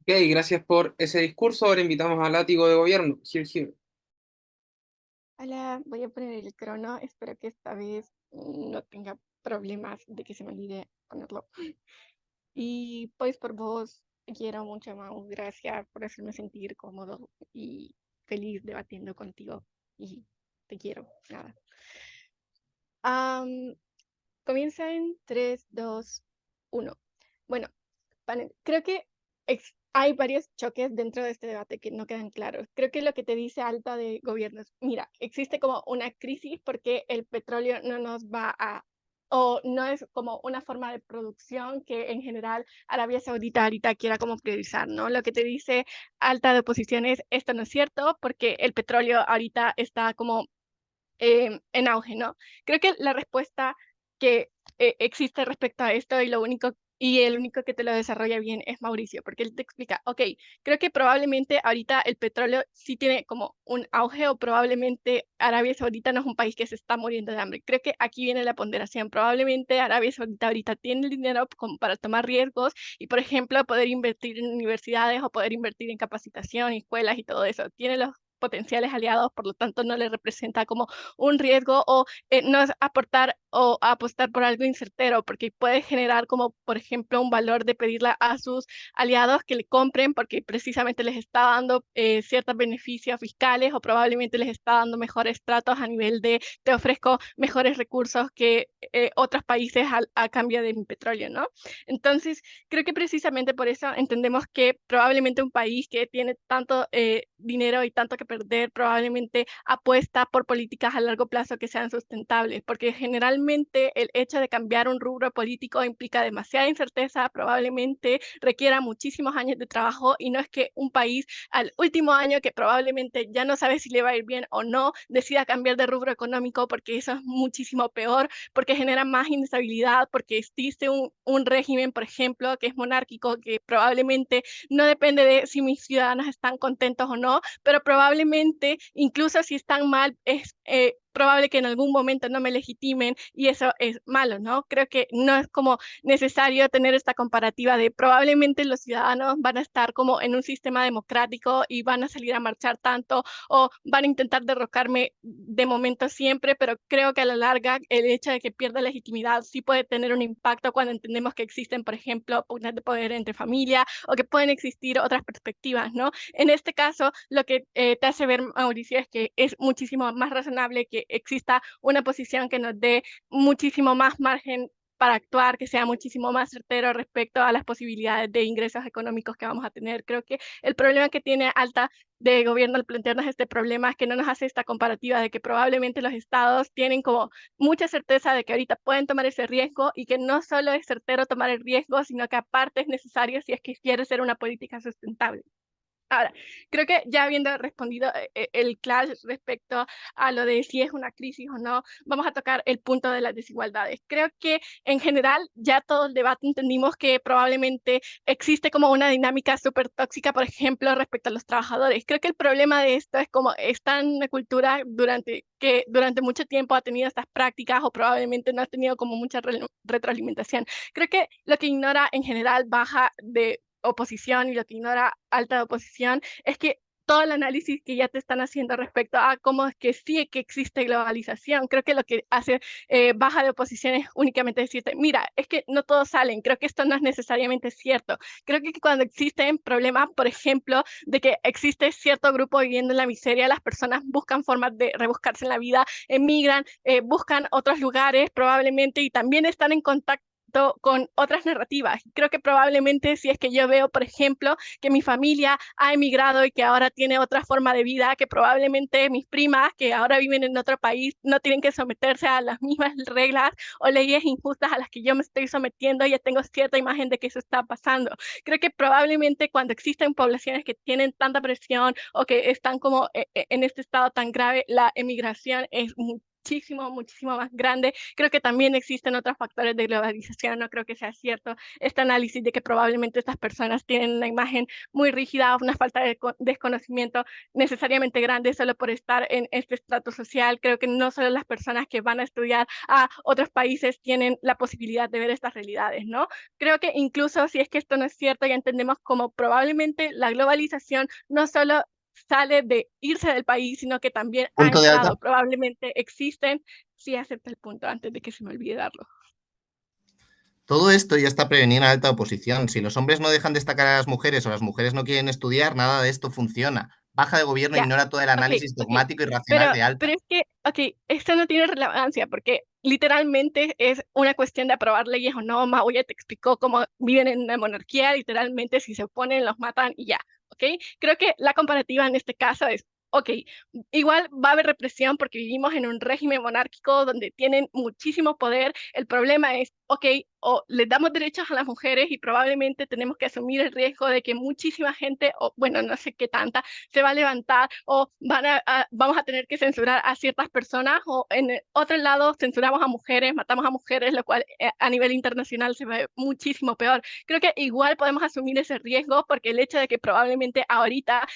Ok, gracias por ese discurso. Ahora invitamos al látigo de gobierno. Here, here. Hola, voy a poner el crono. Espero que esta vez no tenga problemas de que se me olvide ponerlo. Y pues por vos, te quiero mucho, Mau. Gracias por hacerme sentir cómodo y feliz debatiendo contigo. Y te quiero. Nada. Comienza en 3, 2, 1. Bueno, creo que hay varios choques dentro de este debate que no quedan claros. Creo que lo que te dice Alta de Gobiernos, mira, existe como una crisis porque el petróleo no nos va a, o no es como una forma de producción que en general Arabia Saudita ahorita quiera como priorizar, ¿no? Lo que te dice Alta de oposición es, esto no es cierto porque el petróleo ahorita está como en auge, ¿no? Creo que la respuesta que existe respecto a esto y el único que te lo desarrolla bien es Mauricio, porque él te explica, ok, creo que probablemente ahorita el petróleo sí tiene como un auge o probablemente Arabia Saudita no es un país que se está muriendo de hambre. Creo que aquí viene la ponderación. Probablemente Arabia Saudita ahorita tiene el dinero como para tomar riesgos y, por ejemplo, poder invertir en universidades o poder invertir en capacitación, escuelas y todo eso. Tiene los potenciales aliados, por lo tanto no le representa como un riesgo o no es aportar o apostar por algo incertero, porque puede generar como, por ejemplo, un valor de pedirle a sus aliados que le compren porque precisamente les está dando ciertos beneficios fiscales o probablemente les está dando mejores tratos a nivel de te ofrezco mejores recursos que otros países a cambio de mi petróleo, ¿no? Entonces, creo que precisamente por eso entendemos que probablemente un país que tiene tanto dinero y tanto que perder probablemente apuesta por políticas a largo plazo que sean sustentables, porque generalmente el hecho de cambiar un rubro político implica demasiada incerteza, probablemente requiera muchísimos años de trabajo y no es que un país al último año que probablemente ya no sabe si le va a ir bien o no, decida cambiar de rubro económico porque eso es muchísimo peor, porque genera más inestabilidad, porque existe un régimen, por ejemplo, que es monárquico, que probablemente no depende de si mis ciudadanos están contentos o no, pero probablemente incluso si están mal es probable que en algún momento no me legitimen y eso es malo, ¿no? Creo que no es como necesario tener esta comparativa de probablemente los ciudadanos van a estar como en un sistema democrático y van a salir a marchar tanto o van a intentar derrocarme de momento siempre, pero creo que a la larga el hecho de que pierda legitimidad sí puede tener un impacto cuando entendemos que existen, por ejemplo, pugnas de poder entre familia o que pueden existir otras perspectivas, ¿no? En este caso, lo que te hace ver, Mauricio, es que es muchísimo más razonable que exista una posición que nos dé muchísimo más margen para actuar, que sea muchísimo más certero respecto a las posibilidades de ingresos económicos que vamos a tener. Creo que el problema que tiene Alta de Gobierno al plantearnos este problema es que no nos hace esta comparativa de que probablemente los estados tienen como mucha certeza de que ahorita pueden tomar ese riesgo y que no solo es certero tomar el riesgo, sino que aparte es necesario si es que quiere ser una política sustentable. Ahora, creo que ya habiendo respondido el clash respecto a lo de si es una crisis o no, vamos a tocar el punto de las desigualdades. Creo que en general ya todo el debate entendimos que probablemente existe como una dinámica súper tóxica, por ejemplo, respecto a los trabajadores. Creo que el problema de esto es como está en una cultura que durante mucho tiempo ha tenido estas prácticas o probablemente no ha tenido como mucha retroalimentación. Creo que lo que ignora en general baja de oposición y lo que ignora alta oposición es que todo el análisis que ya te están haciendo respecto a cómo es que sí que existe globalización, creo que lo que hace baja de oposición es únicamente decirte, mira, es que no todos salen, creo que esto no es necesariamente cierto. Creo que cuando existen problemas, por ejemplo, de que existe cierto grupo viviendo en la miseria, las personas buscan formas de rebuscarse en la vida, emigran, buscan otros lugares probablemente y también están en contacto descontento con otras narrativas. Creo que probablemente si es que yo veo, por ejemplo, que mi familia ha emigrado y que ahora tiene otra forma de vida, que probablemente mis primas que ahora viven en otro país no tienen que someterse a las mismas reglas o leyes injustas a las que yo me estoy sometiendo, ya tengo cierta imagen de que eso está pasando. Creo que probablemente cuando existen poblaciones que tienen tanta presión o que están como en este estado tan grave, la emigración es muchísimo más grande. Creo que también existen otros factores de globalización, no creo que sea cierto este análisis de que probablemente estas personas tienen una imagen muy rígida, una falta de desconocimiento necesariamente grande solo por estar en este estrato social. Creo que no solo las personas que van a estudiar a otros países tienen la posibilidad de ver estas realidades, ¿no? Creo que incluso si es que esto no es cierto, ya entendemos como probablemente la globalización no solo sale de irse del país, sino que también ha Punto de alta. estado, probablemente existen. Sí, acepta el punto antes de que se me olvide darlo. Todo esto ya está prevenido en la alta oposición. Si los hombres no dejan destacar a las mujeres o las mujeres no quieren estudiar, nada de esto funciona. Baja de Gobierno Ya, ignora todo el análisis dogmático y racional de alta. pero es que, esto no tiene relevancia porque literalmente es una cuestión de aprobar leyes o no. Mau ya te explicó cómo viven en una monarquía, literalmente si se oponen los matan y ya, ¿ok? Creo que la comparativa en este caso es, ok, igual va a haber represión porque vivimos en un régimen monárquico donde tienen muchísimo poder. El problema es, ok, o les damos derechos a las mujeres y probablemente tenemos que asumir el riesgo de que muchísima gente, o bueno, no sé qué tanta, se va a levantar o vamos a tener que censurar a ciertas personas, o en el otro lado censuramos a mujeres, matamos a mujeres, lo cual a nivel internacional se ve muchísimo peor. Creo que igual podemos asumir ese riesgo porque el hecho de que probablemente ahorita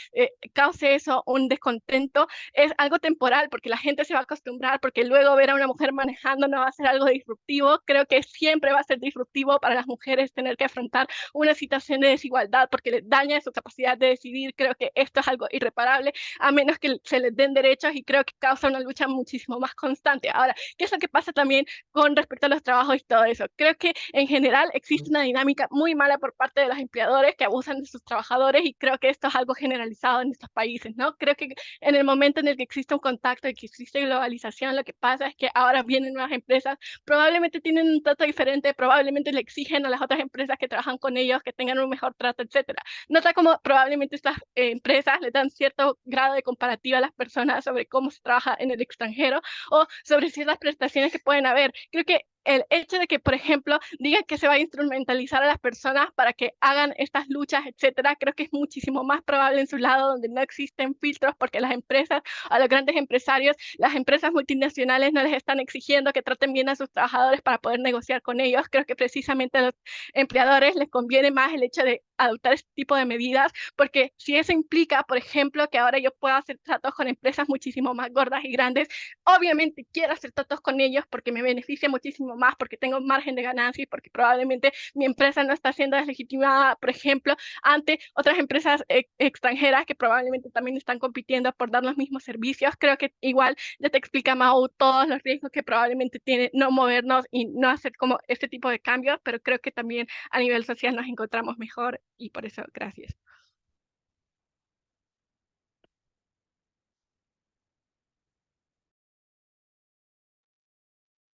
cause eso un descontento es algo temporal porque la gente se va a acostumbrar, porque luego ver a una mujer manejando no va a ser algo disruptivo. Creo que siempre va a ser disruptivo para las mujeres tener que afrontar una situación de desigualdad porque les daña su capacidad de decidir. Creo que esto es algo irreparable a menos que se les den derechos y creo que causa una lucha muchísimo más constante. Ahora, ¿qué es lo que pasa también con respecto a los trabajos y todo eso? Creo que en general existe una dinámica muy mala por parte de los empleadores que abusan de sus trabajadores y creo que esto es algo generalizado en estos países, ¿no? Creo que en el momento en el que existe un contacto y que existe globalización, lo que pasa es que ahora vienen nuevas empresas, probablemente tienen un trato diferente, probablemente le exigen a las otras empresas que trabajan con ellos que tengan un mejor trato, etcétera. Nota como probablemente estas empresas le dan cierto grado de comparativa a las personas sobre cómo se trabaja en el extranjero o sobre ciertas prestaciones que pueden haber. Creo que el hecho de que, por ejemplo, digan que se va a instrumentalizar a las personas para que hagan estas luchas, etcétera, creo que es muchísimo más probable en su lado donde no existen filtros porque las empresas, a los grandes empresarios, las empresas multinacionales no les están exigiendo que traten bien a sus trabajadores para poder negociar con ellos. Creo que precisamente a los empleadores les conviene más el hecho de adoptar este tipo de medidas porque si eso implica, por ejemplo, que ahora yo pueda hacer tratos con empresas muchísimo más gordas y grandes, obviamente quiero hacer tratos con ellos porque me beneficia muchísimo más, porque tengo margen de ganancia y porque probablemente mi empresa no está siendo deslegitimada, por ejemplo, ante otras empresas extranjeras que probablemente también están compitiendo por dar los mismos servicios. Creo que igual ya te explica Mau todos los riesgos que probablemente tiene no movernos y no hacer como este tipo de cambios, pero creo que también a nivel social nos encontramos mejor y por eso gracias.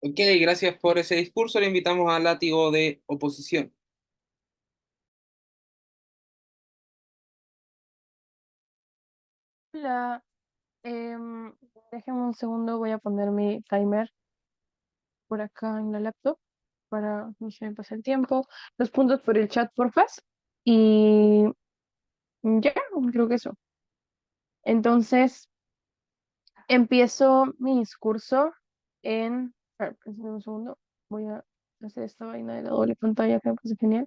Ok, gracias por ese discurso. Le invitamos al látigo de oposición. Hola, déjenme un segundo, voy a poner mi timer por acá en la laptop para no se me pase el tiempo. Los puntos por el chat, porfa. Y ya, creo que eso. Entonces, empiezo mi discurso en... A ver, espérenme un segundo. Voy a hacer esta vaina de la doble pantalla que me parece genial.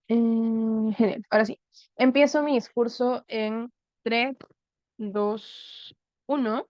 Genial, ahora sí. Empiezo mi discurso en 3, 2, 1.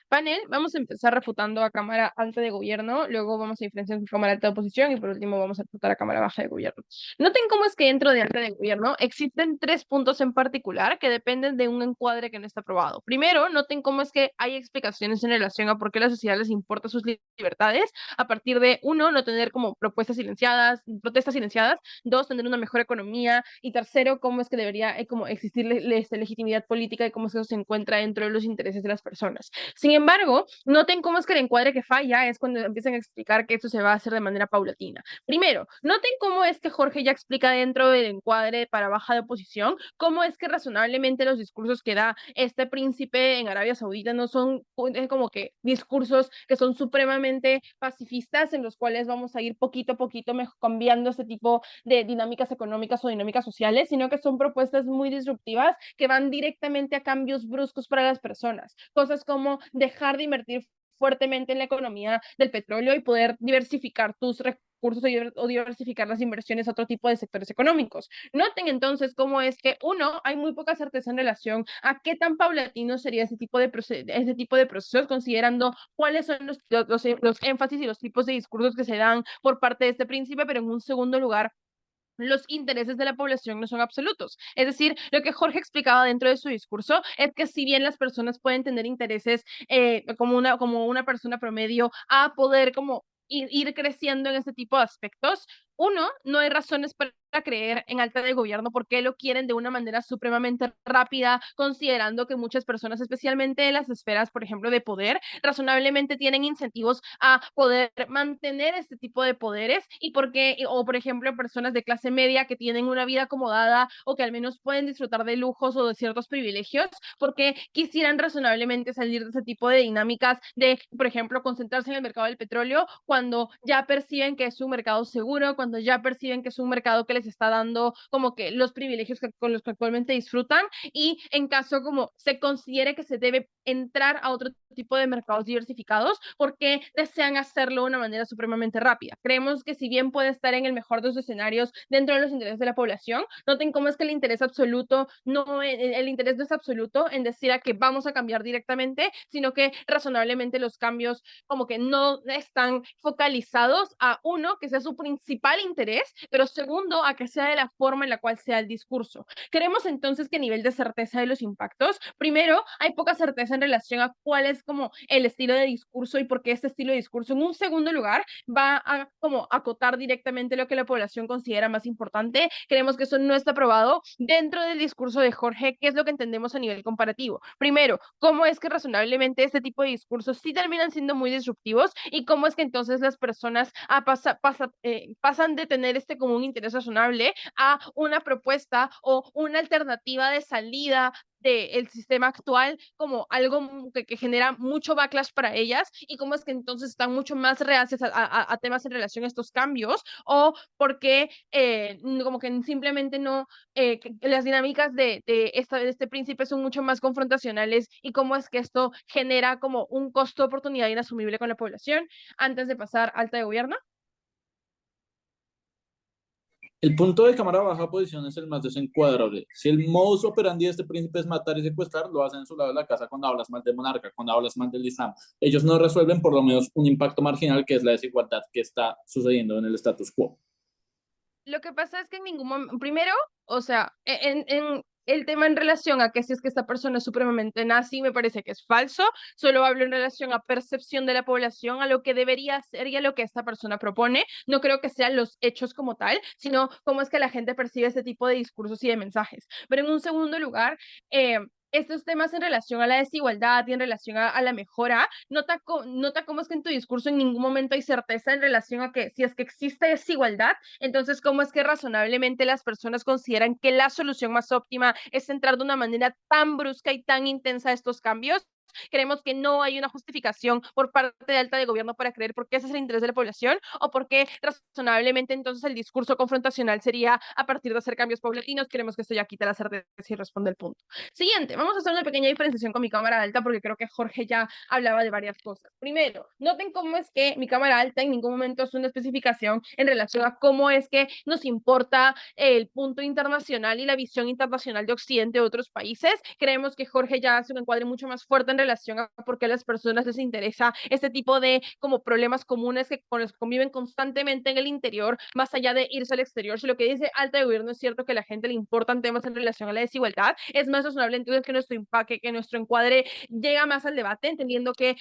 Panel, vamos a empezar refutando a Cámara Alta de Gobierno, luego vamos a diferenciar Cámara Alta de Oposición y por último vamos a refutar a Cámara Baja de Gobierno. Noten cómo es que dentro de Alta de Gobierno existen 3 puntos en particular que dependen de un encuadre que no está aprobado. Primero, noten cómo es que hay explicaciones en relación a por qué a la sociedad les importa sus libertades a partir de, 1, no tener como protestas silenciadas, 2, tener una mejor economía y tercero, cómo es que debería como existir legitimidad política y cómo es que eso se encuentra dentro de los intereses de las personas. Sin embargo, noten cómo es que el encuadre que falla es cuando empiezan a explicar que esto se va a hacer de manera paulatina. Primero, noten cómo es que Jorge ya explica dentro del encuadre para baja de oposición, cómo es que razonablemente los discursos que da este príncipe en Arabia Saudita no son como que discursos que son supremamente pacifistas, en los cuales vamos a ir poquito a poquito cambiando este tipo de dinámicas económicas o dinámicas sociales, sino que son propuestas muy disruptivas que van directamente a cambios bruscos para las personas. Cosas como dejar de invertir fuertemente en la economía del petróleo y poder diversificar tus recursos o diversificar las inversiones a otro tipo de sectores económicos. Noten entonces cómo es que, uno, hay muy poca certeza en relación a qué tan paulatino sería ese tipo de procesos, considerando cuáles son los énfasis y los tipos de discursos que se dan por parte de este príncipe, pero en un segundo lugar, los intereses de la población no son absolutos. Es decir, lo que Jorge explicaba dentro de su discurso es que si bien las personas pueden tener intereses como una persona promedio a poder como ir creciendo en este tipo de aspectos, uno, no hay razones para creer en alta de gobierno porque lo quieren de una manera supremamente rápida, considerando que muchas personas, especialmente en las esferas, por ejemplo, de poder, razonablemente tienen incentivos a poder mantener este tipo de poderes y o por ejemplo, personas de clase media que tienen una vida acomodada o que al menos pueden disfrutar de lujos o de ciertos privilegios porque quisieran razonablemente salir de ese tipo de dinámicas de, por ejemplo, concentrarse en el mercado del petróleo cuando ya perciben que es un mercado seguro, cuando ya perciben que es un mercado que les está dando como que los privilegios con los que actualmente disfrutan y en caso como se considere que se debe entrar a otro tipo de mercados diversificados porque desean hacerlo de una manera supremamente rápida. Creemos que si bien puede estar en el mejor de los escenarios dentro de los intereses de la población, noten cómo es que el interés no es absoluto en decir a que vamos a cambiar directamente, sino que razonablemente los cambios como que no están focalizados a uno, que sea su principal interés, pero segundo, a que sea de la forma en la cual sea el discurso. Creemos entonces que a nivel de certeza de los impactos, primero, hay poca certeza en relación a cuál es como el estilo de discurso y por qué este estilo de discurso. En un segundo lugar, va a como acotar directamente lo que la población considera más importante. Creemos que eso no está probado dentro del discurso de Jorge, que es lo que entendemos a nivel comparativo. Primero, cómo es que razonablemente este tipo de discursos sí terminan siendo muy disruptivos y cómo es que entonces las personas pasan de tener como un interés razonable a una propuesta o una alternativa de salida del sistema actual como algo que genera mucho backlash para ellas y cómo es que entonces están mucho más reacias a temas en relación a estos cambios o porque como que simplemente no, las dinámicas de este príncipe son mucho más confrontacionales y cómo es que esto genera como un costo de oportunidad inasumible con la población. Antes de pasar alta de gobierno. El punto de cámara baja posición es el más desencuadrable. Si el modus operandi de este príncipe es matar y secuestrar, lo hacen en su lado de la casa cuando hablas mal del monarca, cuando hablas mal del Islam. Ellos no resuelven por lo menos un impacto marginal que es la desigualdad que está sucediendo en el status quo. Lo que pasa es que en ningún momento, primero, o sea, en el tema en relación a que si es que esta persona es supremamente nazi, me parece que es falso. Solo hablo en relación a percepción de la población, a lo que debería ser y a lo que esta persona propone. No creo que sean los hechos como tal, sino cómo es que la gente percibe este tipo de discursos y de mensajes. Pero en un segundo lugar, estos temas en relación a la desigualdad y en relación a la mejora, nota cómo es que en tu discurso en ningún momento hay certeza en relación a que si es que existe desigualdad, entonces cómo es que razonablemente las personas consideran que la solución más óptima es centrar de una manera tan brusca y tan intensa estos cambios. Creemos que no hay una justificación por parte de alta de gobierno para creer por qué ese es el interés de la población o por qué razonablemente entonces el discurso confrontacional sería a partir de hacer cambios paulatinos. Creemos que esto ya quita la certeza y responde el punto. Siguiente, vamos a hacer una pequeña diferenciación con mi cámara alta porque creo que Jorge ya hablaba de varias cosas. Primero, noten cómo es que mi cámara alta en ningún momento es una especificación en relación a cómo es que nos importa el punto internacional y la visión internacional de Occidente de otros países. Creemos que Jorge ya hace un encuadre mucho más fuerte en relación a por qué a las personas les interesa este tipo de como problemas comunes con los que conviven constantemente en el interior, más allá de irse al exterior. Si lo que dice alta de gobierno es cierto que a la gente le importan temas en relación a la desigualdad, es más razonable entonces que nuestro encuadre llega más al debate, entendiendo que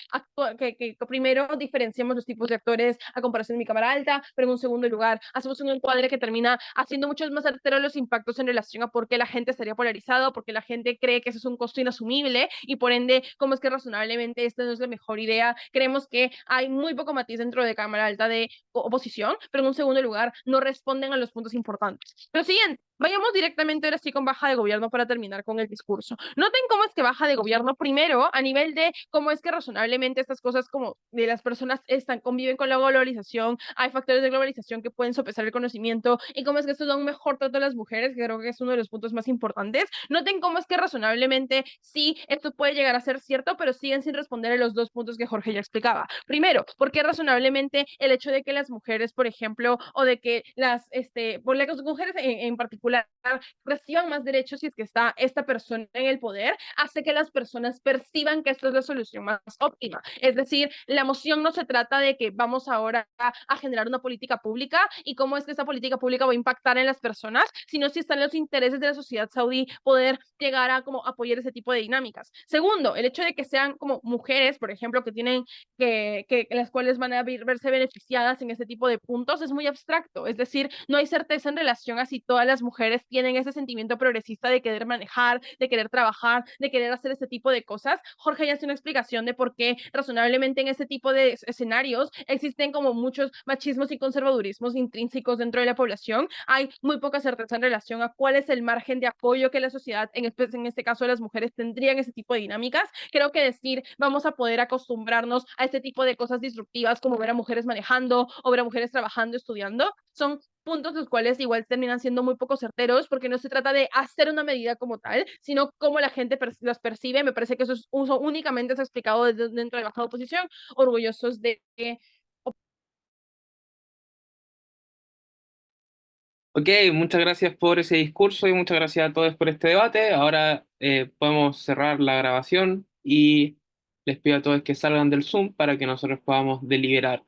primero diferenciamos los tipos de actores a comparación de mi cámara alta, pero en un segundo lugar hacemos un encuadre que termina haciendo muchos más certeros los impactos en relación a por qué la gente estaría polarizada, por qué la gente cree que eso es un costo inasumible y por ende como cómo es que razonablemente esta no es la mejor idea. Creemos que hay muy poco matiz dentro de Cámara Alta de oposición, pero en un segundo lugar no responden a los puntos importantes. Lo siguiente, vayamos directamente ahora sí con baja de gobierno para terminar con el discurso. Noten cómo es que baja de gobierno primero a nivel de cómo es que razonablemente estas cosas como de las personas conviven con la globalización, hay factores de globalización que pueden sopesar el conocimiento y cómo es que esto da un mejor trato a las mujeres, que creo que es uno de los puntos más importantes. Noten cómo es que razonablemente sí, esto puede llegar a ser cierto, pero siguen sin responder a los dos puntos que Jorge ya explicaba. Primero, ¿por qué razonablemente el hecho de que las mujeres, por ejemplo, o de que por las mujeres en particular reciban más derechos si es que está esta persona en el poder, hace que las personas perciban que esta es la solución más óptima? Es decir, la moción no se trata de que vamos ahora a generar una política pública y cómo es que esta política pública va a impactar en las personas, sino si están los intereses de la sociedad saudí poder llegar a como apoyar ese tipo de dinámicas. Segundo, el hecho de que sean como mujeres, por ejemplo, que tienen que las cuales van a verse beneficiadas en este tipo de puntos es muy abstracto, es decir, no hay certeza en relación a si todas las mujeres tienen ese sentimiento progresista de querer manejar, de querer trabajar, de querer hacer este tipo de cosas. Jorge ya hace una explicación de por qué razonablemente en este tipo de escenarios existen como muchos machismos y conservadurismos intrínsecos dentro de la población. Hay muy poca certeza en relación a cuál es el margen de apoyo que la sociedad, en este caso las mujeres, tendrían ese tipo de dinámicas. Creo que decir vamos a poder acostumbrarnos a este tipo de cosas disruptivas como ver a mujeres manejando o ver a mujeres trabajando, estudiando, son puntos los cuales igual terminan siendo muy poco certeros porque no se trata de hacer una medida como tal, sino cómo la gente las percibe. Me parece que eso es únicamente es explicado dentro de la baja oposición, orgullosos de Ok, muchas gracias por ese discurso y muchas gracias a todos por este debate. Ahora podemos cerrar la grabación y les pido a todos que salgan del Zoom para que nosotros podamos deliberar.